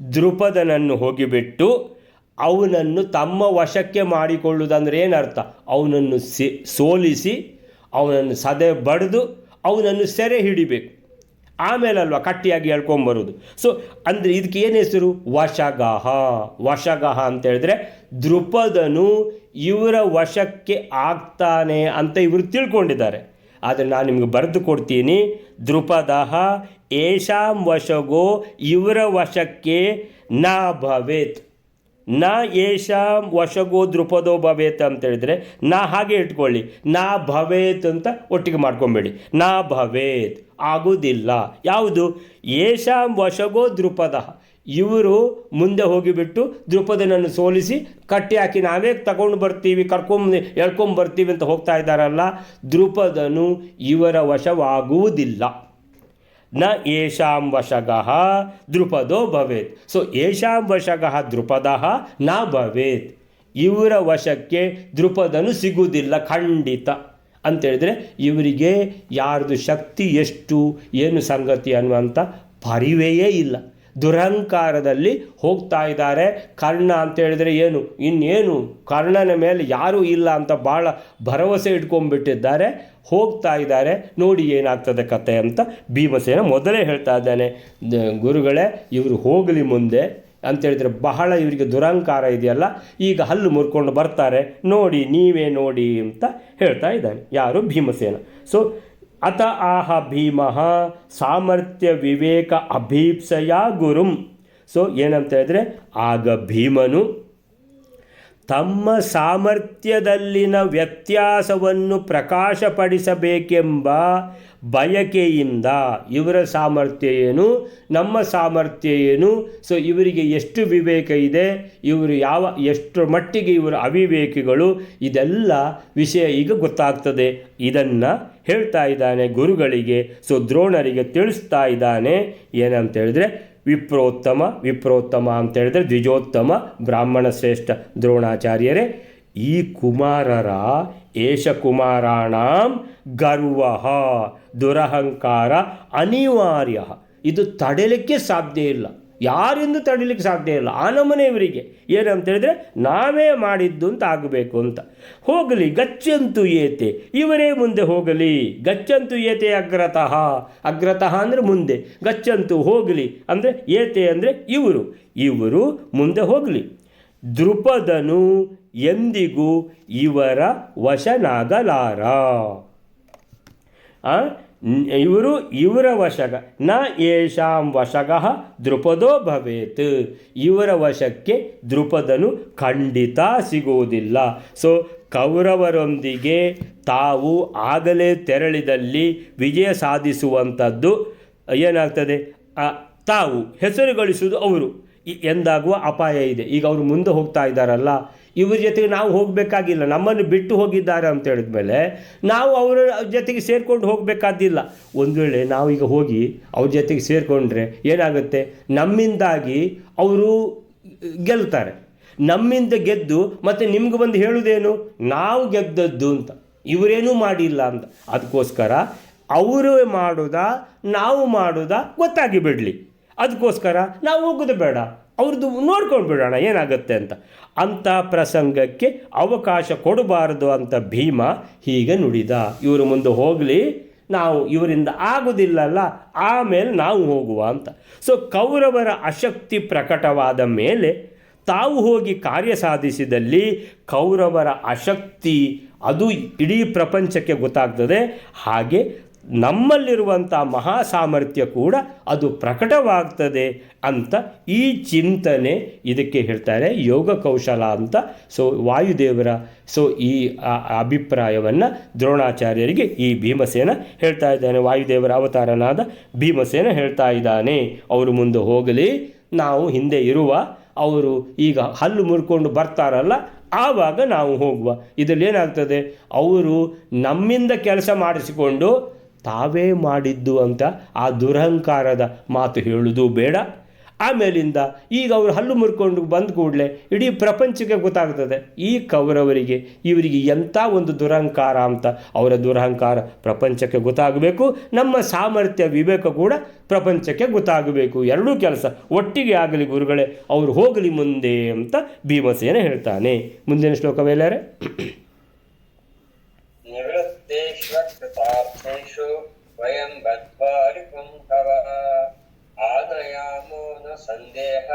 ದ್ರುಪದನನ್ನು ಹೋಗಿಬಿಟ್ಟು ಅವನನ್ನು ತಮ್ಮ ವಶಕ್ಕೆ ಮಾಡಿಕೊಳ್ಳುವುದಂದ್ರೆ ಏನರ್ಥ, ಅವನನ್ನು ಸೋಲಿಸಿ ಅವನನ್ನು ಸದೆ ಬಡಿದು ಅವನನ್ನು ಸೆರೆ ಹಿಡಿಬೇಕು, ಆಮೇಲಲ್ವ ಕಟ್ಟಿಯಾಗಿ ಹೇಳ್ಕೊಂಬರೋದು. ಸೊ ಅಂದರೆ ಇದಕ್ಕೆ ಏನು ಹೆಸರು, ವಶಗಃ. ವಶಗಃ ಅಂತೇಳಿದ್ರೆ ದ್ರುಪದನು ಇವರ ವಶಕ್ಕೆ ಆಗ್ತಾನೆ ಅಂತ ಇವರು ತಿಳ್ಕೊಂಡಿದ್ದಾರೆ. ಆದರೆ ನಾನು ನಿಮಗೆ ಬರೆದು ಕೊಡ್ತೀನಿ, ದ್ರುಪದಃ ಏಷಾಂ ವಶಗೋ, ಇವರ ವಶಕ್ಕೆ ನ ಭವೇತ್. ನ ಏಷಾಂ ವಶಗೋ ದ್ರುಪದೋ ಭವೇತ್ ಅಂತೇಳಿದರೆ ನಾ ಹಾಗೆ ಇಟ್ಕೊಳ್ಳಿ, ನಾ ಭವೇತ್ ಅಂತ ಒಟ್ಟಿಗೆ ಮಾಡ್ಕೊಬೇಡಿ. ನಾ ಭವೇತ್ ಆಗುವುದಿಲ್ಲ. ಯಾವುದು, ಏಷಾಂ ವಶಗೋ ದ್ರುಪದಃ, ಇವರು ಮುಂದೆ ಹೋಗಿಬಿಟ್ಟು ದ್ರುಪದನನ್ನು ಸೋಲಿಸಿ ಕಟ್ಟಿ ಹಾಕಿ ನಾವೇ ತಗೊಂಡು ಬರ್ತೀವಿ, ಎಳ್ಕೊಂಬರ್ತೀವಿ ಅಂತ ಹೋಗ್ತಾ ಇದ್ದಾರಲ್ಲ, ದ್ರುಪದನು ಇವರ ವಶವಾಗುವುದಿಲ್ಲ. ನ ಏಷಾಂ ವಶಗಃ ದ್ರುಪದೋ ಭವೇತ್. ಸೊ ಏಷಾಂ ವಶಗಃ ದ್ರುಪದಃ ನ ಭವೇತ್, ಇವರ ವಶಕ್ಕೆ ದ್ರುಪದನು ಸಿಗುವುದಿಲ್ಲ ಖಂಡಿತ. ಅಂತೇಳಿದರೆ ಇವರಿಗೆ ಯಾರ್ದು ಶಕ್ತಿ ಎಷ್ಟು ಏನು ಸಂಗತಿ ಅನ್ನುವಂಥ ಪರಿವೆಯೇ ಇಲ್ಲ. ದುರಹಂಕಾರದಲ್ಲಿ ಹೋಗ್ತಾ ಇದ್ದಾರೆ. ಕರ್ಣ ಅಂತ ಹೇಳಿದರೆ ಏನು, ಇನ್ನೇನು ಕರ್ಣನ ಮೇಲೆ ಯಾರೂ ಇಲ್ಲ ಅಂತ ಭಾಳ ಭರವಸೆ ಇಟ್ಕೊಂಡ್ಬಿಟ್ಟಿದ್ದಾರೆ, ಹೋಗ್ತಾ ಇದ್ದಾರೆ. ನೋಡಿ ಏನಾಗ್ತದೆ ಕತೆ ಅಂತ ಭೀಮಸೇನ ಮೊದಲೇ ಹೇಳ್ತಾ ಇದ್ದಾನೆ. ಗುರುಗಳೇ, ಇವರು ಹೋಗಲಿ ಮುಂದೆ ಅಂತೇಳಿದರೆ ಬಹಳ ಇವರಿಗೆ ದುರಹಂಕಾರ ಇದೆಯಲ್ಲ, ಈಗ ಹಲ್ಲು ಮುರ್ಕೊಂಡು ಬರ್ತಾರೆ, ನೋಡಿ ನೀವೇ ನೋಡಿ ಅಂತ ಹೇಳ್ತಾ ಇದ್ದಾನೆ. ಯಾರು, ಭೀಮಸೇನ. ಸೊ ಅತ ಆಹ ಭೀಮಃ ಸಾಮರ್ಥ್ಯ ವಿವೇಕ ಅಭೀಪ್ಸಯ ಗುರುಂ. ಸೊ ಏನಂತ ಹೇಳಿದ್ರೆ, ಆಗ ಭೀಮನು ತಮ್ಮ ಸಾಮರ್ಥ್ಯದಲ್ಲಿನ ವ್ಯತ್ಯಾಸವನ್ನು ಪ್ರಕಾಶಪಡಿಸಬೇಕೆಂಬ ಬಯಕೆಯಿಂದ, ಇವರ ಸಾಮರ್ಥ್ಯ ಏನು, ನಮ್ಮ ಸಾಮರ್ಥ್ಯ ಏನು, ಸೊ ಇವರಿಗೆ ಎಷ್ಟು ವಿವೇಕ ಇದೆ, ಇವರು ಎಷ್ಟು ಮಟ್ಟಿಗೆ ಇವರು ಅವಿವೇಕಿಗಳು, ಇದೆಲ್ಲ ವಿಷಯ ಈಗ ಗೊತ್ತಾಗ್ತದೆ. ಇದನ್ನು ಹೇಳ್ತಾ ಇದ್ದಾನೆ ಗುರುಗಳಿಗೆ. ಸೊ ದ್ರೋಣರಿಗೆ ತಿಳಿಸ್ತಾ ಇದ್ದಾನೆ. ಏನಂತ ಹೇಳಿದ್ರೆ, ವಿಪ್ರೋತ್ತಮ ಅಂತೇಳಿದ್ರೆ ದ್ವಿಜೋತ್ತಮ ಬ್ರಾಹ್ಮಣ ಶ್ರೇಷ್ಠ ದ್ರೋಣಾಚಾರ್ಯರೇ, ಈ ಕುಮಾರರ ಏಷಕುಮಾರಾಣಾಂ ಗರ್ವ ದುರಹಂಕಾರ ಅನಿವಾರ್ಯ. ಇದು ತಡೆಯಲಿಕ್ಕೆ ಸಾಧ್ಯ ಇಲ್ಲ, ಯಾರಿಂದ ತಡಿಲಿಕ್ಕೆ ಸಾಧ್ಯ ಇಲ್ಲ. ಆ ನಮನೆ ಇವರಿಗೆ ಏನಂತೇಳಿದರೆ ನಾವೇ ಮಾಡಿದ್ದು ಅಂತ ಆಗಬೇಕು ಅಂತ. ಹೋಗಲಿ, ಗಚ್ಚಂತು ಏತೆ, ಇವರೇ ಮುಂದೆ ಹೋಗಲಿ. ಗಚ್ಚಂತು ಏತೆ ಅಗ್ರತಃ, ಅಗ್ರತಃ ಅಂದರೆ ಮುಂದೆ, ಗಚ್ಚಂತು ಹೋಗಲಿ ಅಂದರೆ ಏತೆ ಅಂದರೆ ಇವರು ಮುಂದೆ ಹೋಗಲಿ. ದ್ರುಪದನು ಎಂದಿಗೂ ಇವರ ವಶನಾಗಲಾರ. ಇವರ ವಶಗ ನ ಏಷಾಂ ವಶಗಃ ದ್ರುಪದೋ ಭವೇತ್, ಇವರ ವಶಕ್ಕೆ ದ್ರುಪದನು ಖಂಡಿತ ಸಿಗುವುದಿಲ್ಲ. ಸೊ ಕೌರವರೊಂದಿಗೆ ತಾವು ಆಗಲೇ ತೆರಳಿದಲ್ಲಿ ವಿಜಯ ಸಾಧಿಸುವಂಥದ್ದು ಏನಾಗ್ತದೆ, ತಾವು ಹೆಸರು ಗಳಿಸುವುದು ಅವರು ಎಂದಾಗುವ ಅಪಾಯ ಇದೆ. ಈಗ ಅವರು ಮುಂದೆ ಹೋಗ್ತಾ ಇದ್ದಾರಲ್ಲ, ಇವ್ರ ಜೊತೆಗೆ ನಾವು ಹೋಗಬೇಕಾಗಿಲ್ಲ, ನಮ್ಮನ್ನು ಬಿಟ್ಟು ಹೋಗಿದ್ದಾರೆ ಅಂತ ಹೇಳಿದ್ಮೇಲೆ ನಾವು ಅವರ ಜೊತೆಗೆ ಸೇರಿಕೊಂಡು ಹೋಗಬೇಕಾದಿಲ್ಲ. ಒಂದು ವೇಳೆ ನಾವೀಗ ಹೋಗಿ ಅವ್ರ ಜೊತೆಗೆ ಸೇರಿಕೊಂಡ್ರೆ ಏನಾಗುತ್ತೆ, ನಮ್ಮಿಂದಾಗಿ ಅವರು ಗೆಲ್ತಾರೆ. ನಮ್ಮಿಂದ ಗೆದ್ದು ಮತ್ತು ನಿಮ್ಗೆ ಬಂದು ಹೇಳುವುದೇನು, ನಾವು ಗೆದ್ದದ್ದು ಅಂತ, ಇವರೇನೂ ಮಾಡಿಲ್ಲ ಅಂತ. ಅದಕ್ಕೋಸ್ಕರ ಅವರು ಮಾಡೋದಾ ನಾವು ಮಾಡೋದಾ ಗೊತ್ತಾಗಿ ಬಿಡಲಿ, ಅದಕ್ಕೋಸ್ಕರ ನಾವು ಹೋಗೋದು ಬೇಡ, ಅವ್ರದ್ದು ನೋಡ್ಕೊಂಡು ಬಿಡೋಣ ಏನಾಗುತ್ತೆ ಅಂತ ಪ್ರಸಂಗಕ್ಕೆ ಅವಕಾಶ ಕೊಡಬಾರದು ಅಂತ ಭೀಮ ಹೀಗೆ ನುಡಿದ. ಇವರು ಮುಂದೆ ಹೋಗಲಿ, ನಾವು ಇವರಿಂದ ಆಗೋದಿಲ್ಲಲ್ಲ, ಆಮೇಲೆ ನಾವು ಹೋಗುವ ಅಂತ. ಸೊ ಕೌರವರ ಅಶಕ್ತಿ ಪ್ರಕಟವಾದ ಮೇಲೆ ತಾವು ಹೋಗಿ ಕಾರ್ಯ ಸಾಧಿಸಿದಲ್ಲಿ ಕೌರವರ ಅಶಕ್ತಿ ಅದು ಇಡೀ ಪ್ರಪಂಚಕ್ಕೆ ಗೊತ್ತಾಗ್ತದೆ. ಹಾಗೆ ನಮ್ಮಲ್ಲಿರುವಂಥ ಮಹಾ ಸಾಮರ್ಥ್ಯ ಕೂಡ ಅದು ಪ್ರಕಟವಾಗ್ತದೆ ಅಂತ ಈ ಚಿಂತನೆ ಇದಕ್ಕೆ ಹೇಳ್ತಾರೆ ಯೋಗ ಕೌಶಲ ಅಂತ. ಸೊ ವಾಯುದೇವರ ಈ ಅಭಿಪ್ರಾಯವನ್ನು ದ್ರೋಣಾಚಾರ್ಯರಿಗೆ ಈ ಭೀಮಸೇನ ಹೇಳ್ತಾ ಇದ್ದಾನೆ. ವಾಯುದೇವರ ಅವತಾರನಾದ ಭೀಮಸೇನ ಹೇಳ್ತಾ ಇದ್ದಾನೆ, ಅವರು ಮುಂದೆ ಹೋಗಲಿ, ನಾವು ಹಿಂದೆ ಇರುವ, ಅವರು ಈಗ ಹಲ್ಲು ಮುರ್ಕೊಂಡು ಬರ್ತಾರಲ್ಲ ಆವಾಗ ನಾವು ಹೋಗುವ. ಇದರಲ್ಲಿ ಏನಾಗ್ತದೆ, ಅವರು ನಮ್ಮಿಂದ ಕೆಲಸ ಮಾಡಿಸಿಕೊಂಡು ತಾವೇ ಮಾಡಿದ್ದು ಅಂತ ಆ ದುರಹಂಕಾರದ ಮಾತು ಹೇಳುವುದು ಬೇಡ. ಆಮೇಲಿಂದ ಈಗ ಅವರು ಹಲ್ಲು ಮುರ್ಕೊಂಡು ಬಂದ ಕೂಡಲೇ ಇಡೀ ಪ್ರಪಂಚಕ್ಕೆ ಗೊತ್ತಾಗ್ತದೆ ಈ ಕೌರವರಿಗೆ ಇವರಿಗೆ ಎಂಥ ಒಂದು ದುರಹಂಕಾರ ಅಂತ. ಅವರ ದುರಹಂಕಾರ ಪ್ರಪಂಚಕ್ಕೆ ಗೊತ್ತಾಗಬೇಕು, ನಮ್ಮ ಸಾಮರ್ಥ್ಯ ವಿವೇಕ ಕೂಡ ಪ್ರಪಂಚಕ್ಕೆ ಗೊತ್ತಾಗಬೇಕು. ಎರಡೂ ಕೆಲಸ ಒಟ್ಟಿಗೆ ಆಗಲಿ ಗುರುಗಳೇ, ಅವರು ಹೋಗಲಿ ಮುಂದೆ ಅಂತ ಭೀಮಸೇನ ಹೇಳ್ತಾನೆ. ಮುಂದಿನ ಶ್ಲೋಕವೇಲಾರೆ.
ನಿವೃತ್ತೇಷ್ವಕೃತಾರ್ಥೇಷು ವಯಂ ಬದ್ಧ್ವಾ ರಿಪುಂ ತವ ಆನಯಾಮೋ ನ ಸಂದೇಹ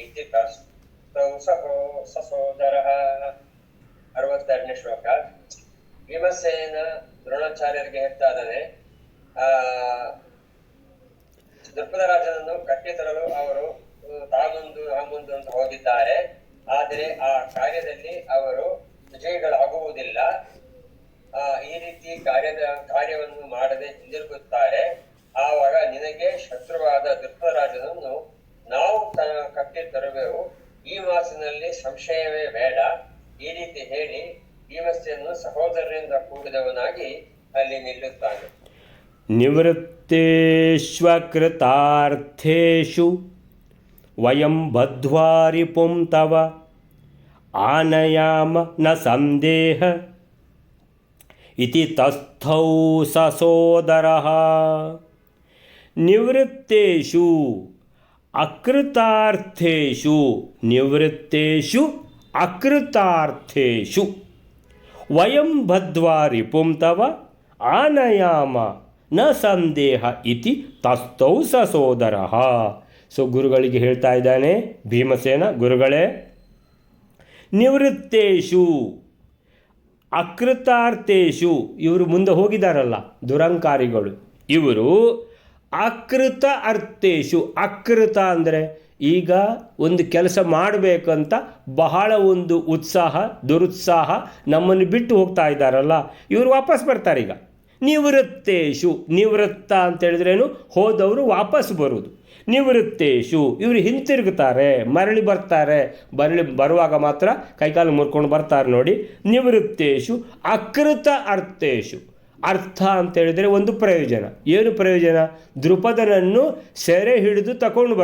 ಇತಿ ತಸ್ಥೌ ಸಸೋದರಃ. 62ನೇ ಶ್ಲೋಕ. ಭೀಮಸೇನ ದ್ರೋಣಾಚಾರ್ಯರಿಗೆ ಹೇಳ್ತಾ ಇದ್ದಾನೆ, ದೃಪದ ರಾಜನನ್ನು ಕಟ್ಟಿ ತರಲು ಅವರು ಮುಂದು ಅಂತ ಹೋಗಿದ್ದಾರೆ. ಆದರೆ ಆ ಕಾರ್ಯದಲ್ಲಿ ಅವರು ವಿಜಯಿಗಳಾಗುವುದಿಲ್ಲ. ಈ ರೀತಿ ಕಾರ್ಯವನ್ನು ಮಾಡದೆ ಹಿಂದಿರುಗುತ್ತಾರೆ. ಆವಾಗ ನಿನಗೆ ಶತ್ರುವಾದ ದೃಪದರಾಜನನ್ನು ನಾವು ಕಟ್ಟಿ ತರುವೆವು, ಈ ಮಾತಿನಲ್ಲಿ ಸಂಶಯವೇ ಬೇಡ. ಈ ರೀತಿ ಹೇಳಿ ಭೀಮಸೇನನು ಸಹೋದರರಿಂದ ಕೂಡಿದವನಾಗಿ ಅಲ್ಲಿ ನಿಲ್ಲುತ್ತಾನೆ.
ನಿವೃತ್ತೇಷ್ವಕೃತಾರ್ಥೇಷು ವಯಂ ಬದ್ಧ್ವಾ ರಿಪುಂ ತವ ಆನಯಾಮ ನ ಸಂದೇಹ ಇತಿ ತಸ್ಥೌ ಸಸೋದರಃ. ನಿವೃತ್ತೇಷು ಅಕೃತಾರ್ಥೇಷು ನಿವೃತ್ತೇಷು ಅಕೃತಾರ್ಥೇಷು ವಯಂ ಬದ್ಧ್ವಾ ರಿಪುಂ ತವ ಆನಯಾಮ ನ ಸಂದೇಹ ಇತಿ ತಸ್ಥೌ ಸಸೋದರಃ. ಸೊ ಗುರುಗಳಿಗೆ ಹೇಳ್ತಾ ಇದ್ದಾನೆ ಭೀಮಸೇನ, ಗುರುಗಳೇ, ನಿವೃತ್ತೇಷು ಅಕೃತಾರ್ಥೇಷು, ಇವರು ಮುಂದೆ ಹೋಗಿದಾರಲ್ಲ ದುರಂಕಾರಿಗಳು, ಇವರು ಅಕೃತ ಅರ್ಥೇಷು. ಅಕೃತ ಅಂದರೆ ಈಗ ಒಂದು ಕೆಲಸ ಮಾಡಬೇಕಂತ ಬಹಳ ಒಂದು ಉತ್ಸಾಹ ದುರುತ್ಸಾಹ ನಮ್ಮನ್ನು ಬಿಟ್ಟು ಹೋಗ್ತಾ ಇದ್ದಾರಲ್ಲ, ಇವರು ವಾಪಸ್ ಬರ್ತಾರೆ. ಈಗ ನಿವೃತ್ತೇಷು, ನಿವೃತ್ತ ಅಂತ ಹೇಳಿದ್ರೇನು, ಹೋದವರು ವಾಪಸ್ ಬರುವುದು. ನಿವೃತ್ತೇಷು ಇವರು ಹಿಂತಿರುಗುತ್ತಾರೆ, ಮರಳಿ ಬರ್ತಾರೆ. ಬರುವಾಗ ಮಾತ್ರ ಕೈಕಾಲು ಮುರ್ಕೊಂಡು ಬರ್ತಾರೆ ನೋಡಿ. ನಿವೃತ್ತೇಷು ಅಕೃತ ಅರ್ಥೇಷು. ಅರ್ಥ ಅಂತ ಹೇಳಿದರೆ ಒಂದು ಪ್ರಯೋಜನ. ಏನು ಪ್ರಯೋಜನ? ದೃಪದನನ್ನು ಸೆರೆ ಹಿಡಿದು ತಗೊಂಡು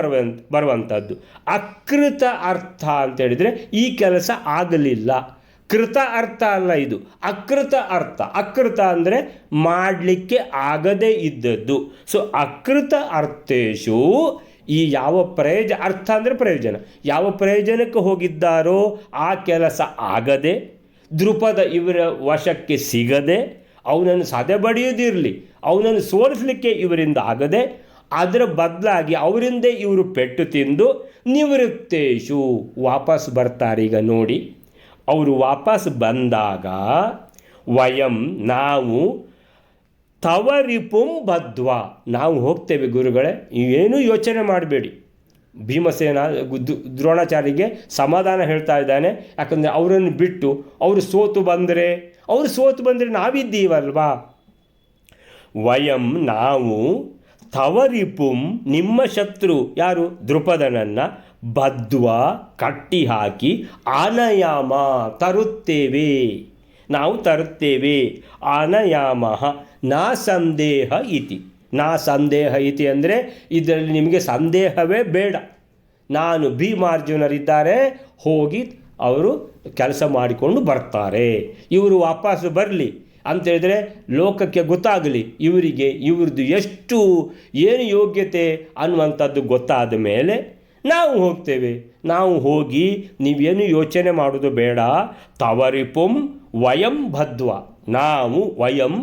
ಬರುವಂಥದ್ದು. ಅಕೃತ ಅರ್ಥ ಅಂತ ಹೇಳಿದರೆ ಈ ಕೆಲಸ ಆಗಲಿಲ್ಲ. ಕೃತ ಅರ್ಥ ಅಲ್ಲ ಇದು, ಅಕೃತ ಅರ್ಥ. ಅಕೃತ ಅಂದರೆ ಮಾಡಲಿಕ್ಕೆ ಆಗದೇ ಇದ್ದದ್ದು. ಸೊ ಅಕೃತ ಅರ್ಥೇಶು, ಈ ಯಾವ ಅರ್ಥ ಅಂದರೆ ಪ್ರಯೋಜನ, ಯಾವ ಪ್ರಯೋಜನಕ್ಕೆ ಹೋಗಿದ್ದಾರೋ ಆ ಕೆಲಸ ಆಗದೆ, ದೃಪದ ಇವರ ವಶಕ್ಕೆ ಸಿಗದೆ, ಅವನನ್ನು ಸದೆಬಡಿಯೋದಿರಲಿ, ಅವನನ್ನು ಸೋಲಿಸಲಿಕ್ಕೆ ಇವರಿಂದ ಆಗದೆ, ಅದರ ಬದಲಾಗಿ ಅವರಿಂದ ಇವರು ಪೆಟ್ಟು ತಿಂದು ನಿವೃತ್ತೇಶು ವಾಪಸ್ ಬರ್ತಾರೆ. ಈಗ ನೋಡಿ, ಅವರು ವಾಪಸ್ ಬಂದಾಗ ವಯಂ ನಾವು ತವರಿಪುಂ ಬದ್ಧ್ವಾ ನಾವು ಹೋಗ್ತೇವೆ ಗುರುಗಳೇ, ಏನೂ ಯೋಚನೆ ಮಾಡಬೇಡಿ. ಭೀಮಸೇನ ದ್ರೋಣಾಚಾರ್ಯರಿಗೆ ಸಮಾಧಾನ ಹೇಳ್ತಾ ಇದ್ದಾನೆ. ಯಾಕಂದರೆ ಅವರನ್ನು ಬಿಟ್ಟು ಅವರು ಸೋತು ಬಂದರೆ ನಾವಿದ್ದೀವಲ್ವಾ. ವಯಂ ನಾವು ತವರಿಪುಂ ನಿಮ್ಮ ಶತ್ರು ಯಾರು ದೃಪದನನ್ನು ಬದ್ಧ್ವಾ ಕಟ್ಟಿ ಹಾಕಿ ಆನಯಾಮ ತರುತ್ತೇವೆ, ನಾವು ತರುತ್ತೇವೆ. ಆನಯಾಮ ನಾ ಸಂದೇಹ ಇತಿ. ನಾ ಸಂದೇಹ ಇತಿ ಅಂದರೆ ಇದರಲ್ಲಿ ನಿಮಗೆ ಸಂದೇಹವೇ ಬೇಡ. ನಾನು ಭೀಮಾರ್ಜುನರಿದ್ದಾರೆ, ಹೋಗಿ ಅವರು ಕೆಲಸ ಮಾಡಿಕೊಂಡು ಬರ್ತಾರೆ. ಇವರು ವಾಪಸ್ ಬರಲಿ ಅಂತೇಳಿದರೆ ಲೋಕಕ್ಕೆ ಗೊತ್ತಾಗಲಿ ಇವರಿಗೆ ಇವ್ರದ್ದು ಏನು ಯೋಗ್ಯತೆ ಅನ್ನುವಂಥದ್ದು ಗೊತ್ತಾದ ಮೇಲೆ ನಾವು ಹೋಗ್ತೇವೆ. ನಾವು ಹೋಗಿ ನೀವೇನು ಯೋಚನೆ ಮಾಡೋದು ಬೇಡ. ತವರಿಪುಂ ವಯಂ ಬದ್ಧ್ವಾ, ನಾವು ವಯಂ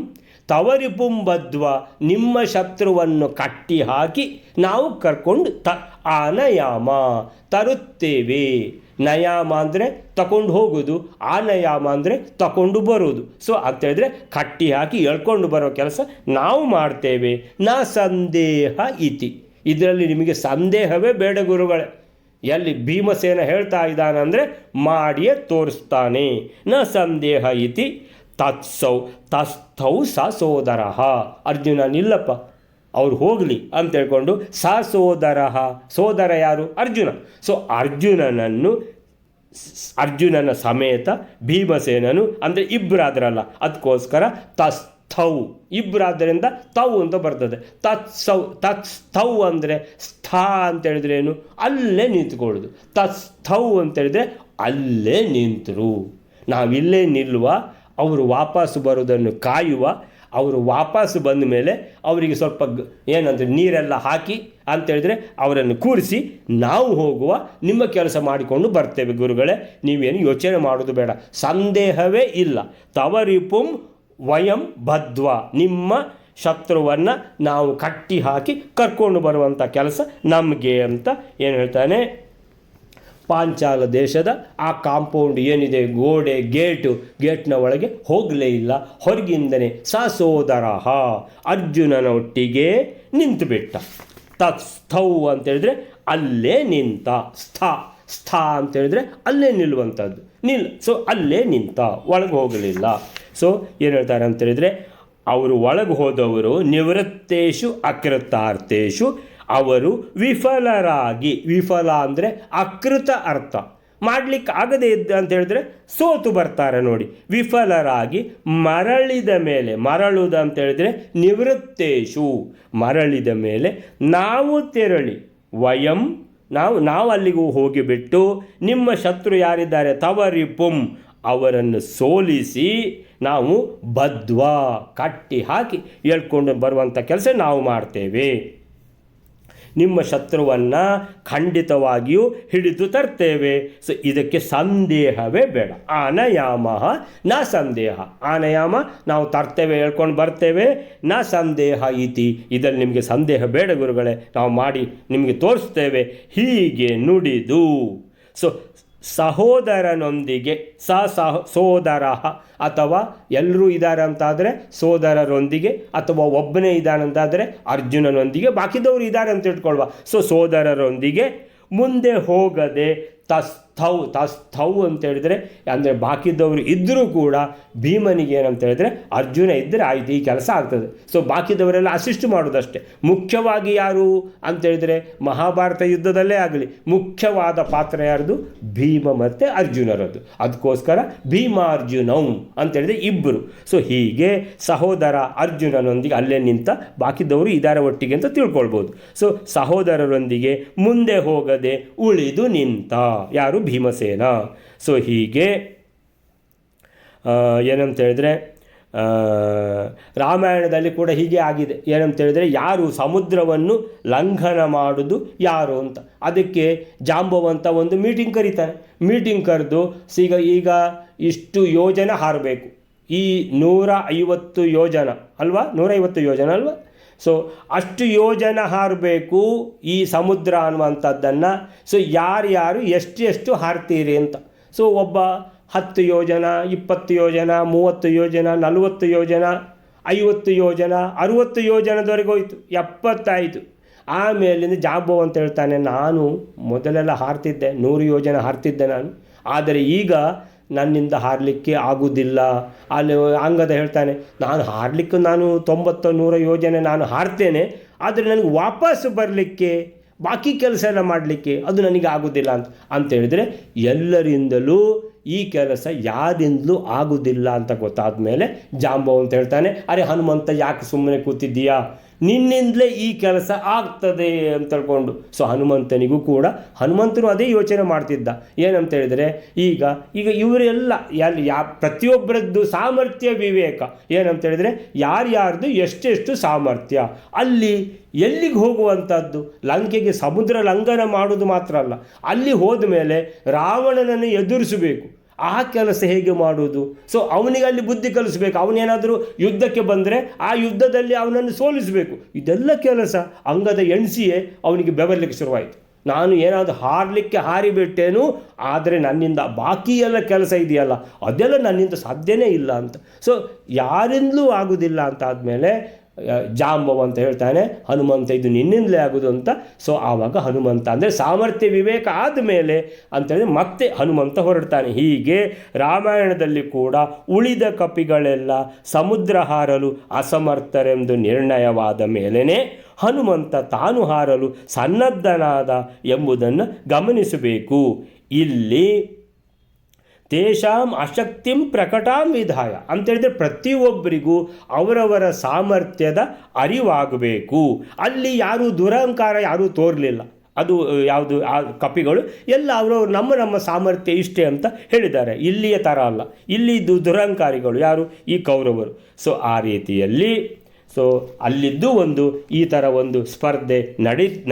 ತವರಿಪುಂ ಬದ್ಧ್ವಾ ನಿಮ್ಮ ಶತ್ರುವನ್ನು ಕಟ್ಟಿ ಹಾಕಿ ನಾವು ಕರ್ಕೊಂಡು ಆನಯಾಮ ತರುತ್ತೇವೆ. ನಯಾಮ ಅಂದರೆ ತಗೊಂಡು ಹೋಗೋದು, ಆನಯಾಮ ಅಂದರೆ ತಗೊಂಡು ಬರೋದು. ಸೊ ಅಂತೇಳಿದ್ರೆ ಕಟ್ಟಿ ಹಾಕಿ ಎಳ್ಕೊಂಡು ಬರೋ ಕೆಲಸ ನಾವು ಮಾಡ್ತೇವೆ. ನ ಸಂದೇಹ ಇತಿ, ಇದರಲ್ಲಿ ನಿಮಗೆ ಸಂದೇಹವೇ ಬೇಡ ಗುರುಗಳೇ. ಎಲ್ಲಿ ಭೀಮಸೇನ ಹೇಳ್ತಾ ಇದ್ದಾನಂದರೆ ಮಾಡಿಯೇ ತೋರಿಸ್ತಾನೆ. ನ ಸಂದೇಹ ಇತಿ ತಸ್ಥೌ ಸ ಸೋದರ. ಅರ್ಜುನ ನಿಲ್ಲಪ್ಪ, ಅವ್ರು ಹೋಗಲಿ ಅಂತ ಹೇಳ್ಕೊಂಡು ಸೋದರ ಯಾರು? ಅರ್ಜುನ. ಸೊ ಅರ್ಜುನನ ಸಮೇತ ಭೀಮಸೇನನು ಅಂದರೆ ಇಬ್ಬರಾದ್ರಲ್ಲ, ಅದಕ್ಕೋಸ್ಕರ ತಸ್ಥೌ, ಇಬ್ಬರಾದ್ದರಿಂದ ತೌ ಅಂತ ಬರ್ತದೆ. ತಸ್ಥೌ ಅಂದರೆ ಸ್ಥಾ ಅಂತ ಹೇಳಿದ್ರೆ ಏನು? ಅಲ್ಲೇ ನಿಂತ್ಕೊಳ್ಳೋದು. ತಸ್ಥೌ ಅಂತೇಳಿದರೆ ಅಲ್ಲೇ ನಿಂತರು. ನಾವಿಲ್ಲೇ ನಿಲ್ಲುವ, ಅವರು ವಾಪಸ್ಸು ಬರೋದನ್ನು ಕಾಯುವ. ಅವರು ವಾಪಸ್ಸು ಬಂದ ಮೇಲೆ ಅವರಿಗೆ ಸ್ವಲ್ಪ ಏನಂದರೆ ನೀರೆಲ್ಲ ಹಾಕಿ ಅಂತೇಳಿದರೆ ಅವರನ್ನು ಕೂರಿಸಿ ನಾವು ಹೋಗುವ, ನಿಮ್ಮ ಕೆಲಸ ಮಾಡಿಕೊಂಡು ಬರ್ತೇವೆ ಗುರುಗಳೇ, ನೀವೇನು ಯೋಚನೆ ಮಾಡೋದು ಬೇಡ, ಸಂದೇಹವೇ ಇಲ್ಲ. ತವರಿಪುಂ ವಯಂ ಬದ್ವಾ, ನಿಮ್ಮ ಶತ್ರುವನ್ನು ನಾವು ಕಟ್ಟಿ ಹಾಕಿ ಕರ್ಕೊಂಡು ಬರುವಂಥ ಕೆಲಸ ನಮಗೆ ಅಂತ ಏನು ಹೇಳ್ತಾನೆ. ಪಾಂಚಾಲ ದೇಶದ ಆ ಕಾಂಪೌಂಡ್ ಏನಿದೆ, ಗೋಡೆ, ಗೇಟ್ನ ಒಳಗೆ ಹೋಗಲೇ ಇಲ್ಲ, ಹೊರಗಿಂದನೇ ಸೋದರ ಅರ್ಜುನನ ಒಟ್ಟಿಗೆ ನಿಂತುಬಿಟ್ಟ. ತಸ್ಥೌ ಅಂತೇಳಿದ್ರೆ ಅಲ್ಲೇ ನಿಂತ. ಸ್ಥಾ ಅಂತೇಳಿದ್ರೆ ಅಲ್ಲೇ ನಿಲ್ಲುವಂಥದ್ದು, ಸೊ ಅಲ್ಲೇ ನಿಂತ, ಒಳಗೆ ಹೋಗಲಿಲ್ಲ. ಸೊ ಏನು ಹೇಳ್ತಾರೆ ಅಂತೇಳಿದರೆ, ಅವರು ಒಳಗೆ ಹೋದವರು ನಿವೃತ್ತೇಶು ಅಕೃತಾರ್ಥೇಶು, ಅವರು ವಿಫಲರಾಗಿ, ವಿಫಲ ಅಂದರೆ ಅಕೃತ ಅರ್ಥ, ಮಾಡಲಿಕ್ಕೆ ಆಗದೇ ಇದ್ದ ಅಂತ ಹೇಳಿದ್ರೆ ಸೋತು ಬರ್ತಾರೆ ನೋಡಿ. ವಿಫಲರಾಗಿ ಮರಳಿದ ಮೇಲೆ, ಮರಳುವುದು ಅಂತ ಹೇಳಿದ್ರೆ ನಿವೃತ್ತೇಶು, ಮರಳಿದ ಮೇಲೆ ನಾವು ತೆರಳಿ, ವಯಂ ನಾವು ಅಲ್ಲಿಗೂ ಹೋಗಿಬಿಟ್ಟು ನಿಮ್ಮ ಶತ್ರು ಯಾರಿದ್ದಾರೆ ತವರಿಪುಂ ಅವರನ್ನು ಸೋಲಿಸಿ ನಾವು ಬದ್ವಾ ಕಟ್ಟಿ ಹಾಕಿ ಹೇಳ್ಕೊಂಡು ಬರುವಂಥ ಕೆಲಸ ನಾವು ಮಾಡ್ತೇವೆ. ನಿಮ್ಮ ಶತ್ರುವನ್ನು ಖಂಡಿತವಾಗಿಯೂ ಹಿಡಿದು ತರ್ತೇವೆ. ಸೊ ಇದಕ್ಕೆ ಸಂದೇಹವೇ ಬೇಡ. ಆನಯಾಮ ನ ಸಂದೇಹ, ಆನಯಾಮ ನಾವು ತರ್ತೇವೆ, ಹೇಳ್ಕೊಂಡು ಬರ್ತೇವೆ. ನ ಸಂದೇಹ ಇತಿ, ಇದರಲ್ಲಿ ನಿಮಗೆ ಸಂದೇಹ ಬೇಡ ಗುರುಗಳೇ, ನಾವು ಮಾಡಿ ನಿಮಗೆ ತೋರಿಸ್ತೇವೆ. ಹೀಗೆ ನುಡಿದು, ಸೊ ಸಹೋದರನೊಂದಿಗೆ ಸೋದರ, ಅಥವಾ ಎಲ್ಲರೂ ಇದ್ದಾರೆ ಅಂತಾದರೆ ಸೋದರರೊಂದಿಗೆ, ಅಥವಾ ಒಬ್ಬನೇ ಇದ್ದಾನಂತಾದರೆ ಅರ್ಜುನನೊಂದಿಗೆ, ಬಾಕಿದವರು ಇದ್ದಾರೆ ಅಂತ ಇಟ್ಕೊಳ್ವಾ. ಸೊ ಸೋದರರೊಂದಿಗೆ ಮುಂದೆ ಹೋಗದೆ ತಸ್ಥೌ ಅಂತ ಹೇಳಿದರೆ ಅಂದರೆ ಬಾಕಿದವರು ಇದ್ದರೂ ಕೂಡ ಭೀಮನಿಗೆ ಏನಂತ ಹೇಳಿದ್ರೆ ಅರ್ಜುನ ಇದ್ದರೆ ಆಯಿತು, ಈ ಕೆಲಸ ಆಗ್ತದೆ. ಸೊ ಬಾಕಿದವರೆಲ್ಲ ಅಸಿಸ್ಟ್ ಮಾಡೋದಷ್ಟೇ. ಮುಖ್ಯವಾಗಿ ಯಾರು ಅಂತೇಳಿದರೆ ಮಹಾಭಾರತ ಯುದ್ಧದಲ್ಲೇ ಆಗಲಿ ಮುಖ್ಯವಾದ ಪಾತ್ರ ಯಾರ್ದು? ಭೀಮ ಮತ್ತು ಅರ್ಜುನರದ್ದು. ಅದಕ್ಕೋಸ್ಕರ ಭೀಮಾರ್ಜುನೌ ಅಂತೇಳಿದರೆ ಇಬ್ಬರು. ಸೊ ಹೀಗೆ ಸಹೋದರ ಅರ್ಜುನನೊಂದಿಗೆ ಅಲ್ಲೇ ನಿಂತ, ಬಾಕಿದವರು ಇದಾರೆ ಒಟ್ಟಿಗೆ ಅಂತ ತಿಳ್ಕೊಳ್ಬೋದು. ಸೊ ಸಹೋದರರೊಂದಿಗೆ ಮುಂದೆ ಹೋಗದೆ ಉಳಿದು ನಿಂತ ಯಾರು? ಭೀಮಸೇನ. ಸೊ ಹೀಗೆ ಏನಂತ ಹೇಳಿದ್ರೆ ರಾಮಾಯಣದಲ್ಲಿ ಕೂಡ ಹೀಗೆ ಆಗಿದೆ. ಏನಂತ ಹೇಳಿದ್ರೆ ಯಾರು ಸಮುದ್ರವನ್ನು ಲಂಘನ ಮಾಡೋದು ಯಾರು ಅಂತ, ಅದಕ್ಕೆ ಜಾಂಬವಂತ ಒಂದು ಮೀಟಿಂಗ್ ಕರೀತಾರೆ. ಮೀಟಿಂಗ್ ಕರೆದು ಈಗ ಇಷ್ಟು ಯೋಜನೆ ಹಾರಬೇಕು, ಈ 150 ಯೋಜನ ಅಲ್ವಾ, 150 ಯೋಜನ ಅಲ್ವಾ. ಸೊ ಅಷ್ಟು ಯೋಜನೆ ಹಾರಬೇಕು ಈ ಸಮುದ್ರ ಅನ್ನುವಂಥದ್ದನ್ನು. ಸೊ ಯಾರ್ಯಾರು ಎಷ್ಟು ಹಾರ್ತೀರಿ ಅಂತ. ಸೊ ಒಬ್ಬ 10 ಯೋಜನ, 20 ಯೋಜನ, 30 ಯೋಜನ, 40 ಯೋಜನ, 50 ಯೋಜನ, 60 ಯೋಜನದವರೆಗೆ ಹೋಯಿತು, 70 ಆಯಿತು. ಆಮೇಲಿಂದ ಜಾಂಬೋ ಅಂತ ಹೇಳ್ತಾನೆ, ನಾನು ಮೊದಲೆಲ್ಲ ಹಾರ್ತಿದ್ದೆ, 100 ಯೋಜನೆ ಹಾರ್ತಿದ್ದೆ ನಾನು, ಆದರೆ ಈಗ ನನ್ನಿಂದ ಹಾರಲಿಕ್ಕೆ ಆಗುವುದಿಲ್ಲ. ಅಲ್ಲಿ ಅಂಗದ ಹೇಳ್ತಾನೆ, ನಾನು ಹಾರಲಿಕ್ಕೆ 90-100 ಯೋಜನೆ ನಾನು ಹಾರ್ತೇನೆ, ಆದರೆ ನನಗೆ ವಾಪಸ್ಸು ಬರಲಿಕ್ಕೆ, ಬಾಕಿ ಕೆಲಸ ಎಲ್ಲ ಮಾಡಲಿಕ್ಕೆ ಅದು ನನಗೆ ಆಗೋದಿಲ್ಲ ಅಂತ ಹೇಳಿದರೆ, ಎಲ್ಲರಿಂದಲೂ ಈ ಕೆಲಸ ಯಾರಿಂದಲೂ ಆಗುವುದಿಲ್ಲ ಅಂತ ಗೊತ್ತಾದ ಮೇಲೆ ಜಾಂಬವ ಅಂತ ಹೇಳ್ತಾನೆ, ಅರೆ ಹನುಮಂತ ಯಾಕೆ ಸುಮ್ಮನೆ ಕೂತಿದ್ದೀಯಾ, ನಿನ್ನಿಂದಲೇ ಈ ಕೆಲಸ ಆಗ್ತದೆ ಅಂತ ಹೇಳ್ಕೊಂಡು. ಸೊ ಹನುಮಂತನಿಗೂ ಕೂಡ, ಹನುಮಂತನು ಅದೇ ಯೋಚನೆ ಮಾಡ್ತಿದ್ದ. ಏನಂತ ಹೇಳಿದರೆ ಈಗ ಇವರೆಲ್ಲ ಪ್ರತಿಯೊಬ್ಬರದ್ದು ಸಾಮರ್ಥ್ಯ ವಿವೇಕ ಏನಂತ ಹೇಳಿದರೆ ಯಾರ್ಯಾರ್ದು ಎಷ್ಟೆಷ್ಟು ಸಾಮರ್ಥ್ಯ, ಅಲ್ಲಿ ಎಲ್ಲಿಗೆ ಹೋಗುವಂಥದ್ದು, ಲಂಕೆಗೆ ಸಮುದ್ರ ಲಂಘನ ಮಾಡೋದು ಮಾತ್ರ ಅಲ್ಲ, ಅಲ್ಲಿ ಹೋದ ಮೇಲೆ ರಾವಣನನ್ನು ಎದುರಿಸಬೇಕು, ಆ ಕೆಲಸ ಹೇಗೆ ಮಾಡುವುದು. ಸೊ ಅವನಿಗೆ ಅಲ್ಲಿ ಬುದ್ಧಿ ಕಲಿಸಬೇಕು, ಅವನೇನಾದರೂ ಯುದ್ಧಕ್ಕೆ ಬಂದರೆ ಆ ಯುದ್ಧದಲ್ಲಿ ಅವನನ್ನು ಸೋಲಿಸಬೇಕು. ಇದೆಲ್ಲ ಕೆಲಸ ಅಂಗದ ಎಣಿಸಿಯೇ ಅವನಿಗೆ ಬೆವರಲಿಕ್ಕೆ ಶುರುವಾಯಿತು. ನಾನು ಏನಾದರೂ ಹಾರಲಿಕ್ಕೆ ಹಾರಿಬಿಟ್ಟೇನು, ಆದರೆ ನನ್ನಿಂದ ಬಾಕಿ ಎಲ್ಲ ಕೆಲಸ ಇದೆಯಲ್ಲ ಅದೆಲ್ಲ ನನ್ನಿಂದ ಸಾಧ್ಯನೇ ಇಲ್ಲ ಅಂತ. ಸೊ ಯಾರಿಂದಲೂ ಆಗೋದಿಲ್ಲ ಅಂತ ಆದಮೇಲೆ ಜಾಂಬವ ಅಂತ ಹೇಳ್ತಾನೆ, ಹನುಮಂತ ಇದು ನಿನ್ನಿಂದಲೇ ಆಗೋದು ಅಂತ. ಸೊ ಆವಾಗ ಹನುಮಂತ ಅಂದರೆ ಸಾಮರ್ಥ್ಯ ವಿವೇಕ ಆದಮೇಲೆ ಅಂತೇಳಿದ್ರೆ ಮತ್ತೆ ಹನುಮಂತ ಹೊರಡ್ತಾನೆ. ಹೀಗೆ ರಾಮಾಯಣದಲ್ಲಿ ಕೂಡ ಉಳಿದ ಕಪಿಗಳೆಲ್ಲ ಸಮುದ್ರ ಹಾರಲು ಅಸಮರ್ಥರೆಂದು ನಿರ್ಣಯವಾದ ಮೇಲೇ ಹನುಮಂತ ತಾನು ಹಾರಲು ಸನ್ನದ್ಧನಾದ ಎಂಬುದನ್ನು ಗಮನಿಸಬೇಕು. ಇಲ್ಲಿ ತೇಷಾಂ ಅಶಕ್ತಿಂ ಪ್ರಕಟಾಂ ವಿಧಾಯ ಅಂತೇಳಿದರೆ ಪ್ರತಿಯೊಬ್ಬರಿಗೂ ಅವರವರ ಸಾಮರ್ಥ್ಯದ ಅರಿವಾಗಬೇಕು. ಅಲ್ಲಿ ಯಾರೂ ದುರಹಂಕಾರ ಯಾರೂ ತೋರಲಿಲ್ಲ. ಅದು ಯಾವುದು ಆ ಕಪಿಗಳು ಎಲ್ಲ ಅವರವರು ನಮ್ಮ ಸಾಮರ್ಥ್ಯ ಇಷ್ಟೇ ಅಂತ ಹೇಳಿದ್ದಾರೆ. ಇಲ್ಲಿಯ ಥರ ಅಲ್ಲ, ಇಲ್ಲಿ ದುರಹಂಕಾರಿಗಳು ಯಾರು, ಈ ಕೌರವರು. ಸೊ ಆ ರೀತಿಯಲ್ಲಿ ಸೊ ಅಲ್ಲಿದ್ದು ಒಂದು ಈ ಥರ ಒಂದು ಸ್ಪರ್ಧೆ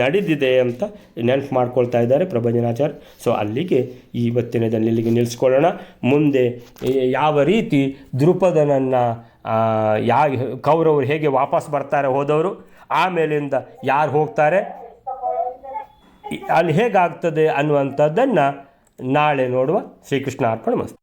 ನಡೆದಿದೆ ಅಂತ ನೆನಪು ಮಾಡ್ಕೊಳ್ತಾ ಇದ್ದಾರೆ ಪ್ರಭಂಜನಾಚಾರ್ಯ. ಸೊ ಅಲ್ಲಿಗೆ ಇವತ್ತಿನದನ್ನು ಇಲ್ಲಿಗೆ ನಿಲ್ಲಿಸ್ಕೊಳ್ಳೋಣ. ಮುಂದೆ ಯಾವ ರೀತಿ ದ್ರುಪದನನ್ನು ಕೌರವರು ಹೇಗೆ ವಾಪಸ್ ಬರ್ತಾರೆ ಹೋದವರು, ಆಮೇಲಿಂದ ಯಾರು ಹೋಗ್ತಾರೆ, ಅಲ್ಲಿ ಹೇಗಾಗ್ತದೆ ಅನ್ನುವಂಥದ್ದನ್ನು ನಾಳೆ ನೋಡುವ. ಶ್ರೀಕೃಷ್ಣ ಅರ್ಪಣ ಮಸ್ತು.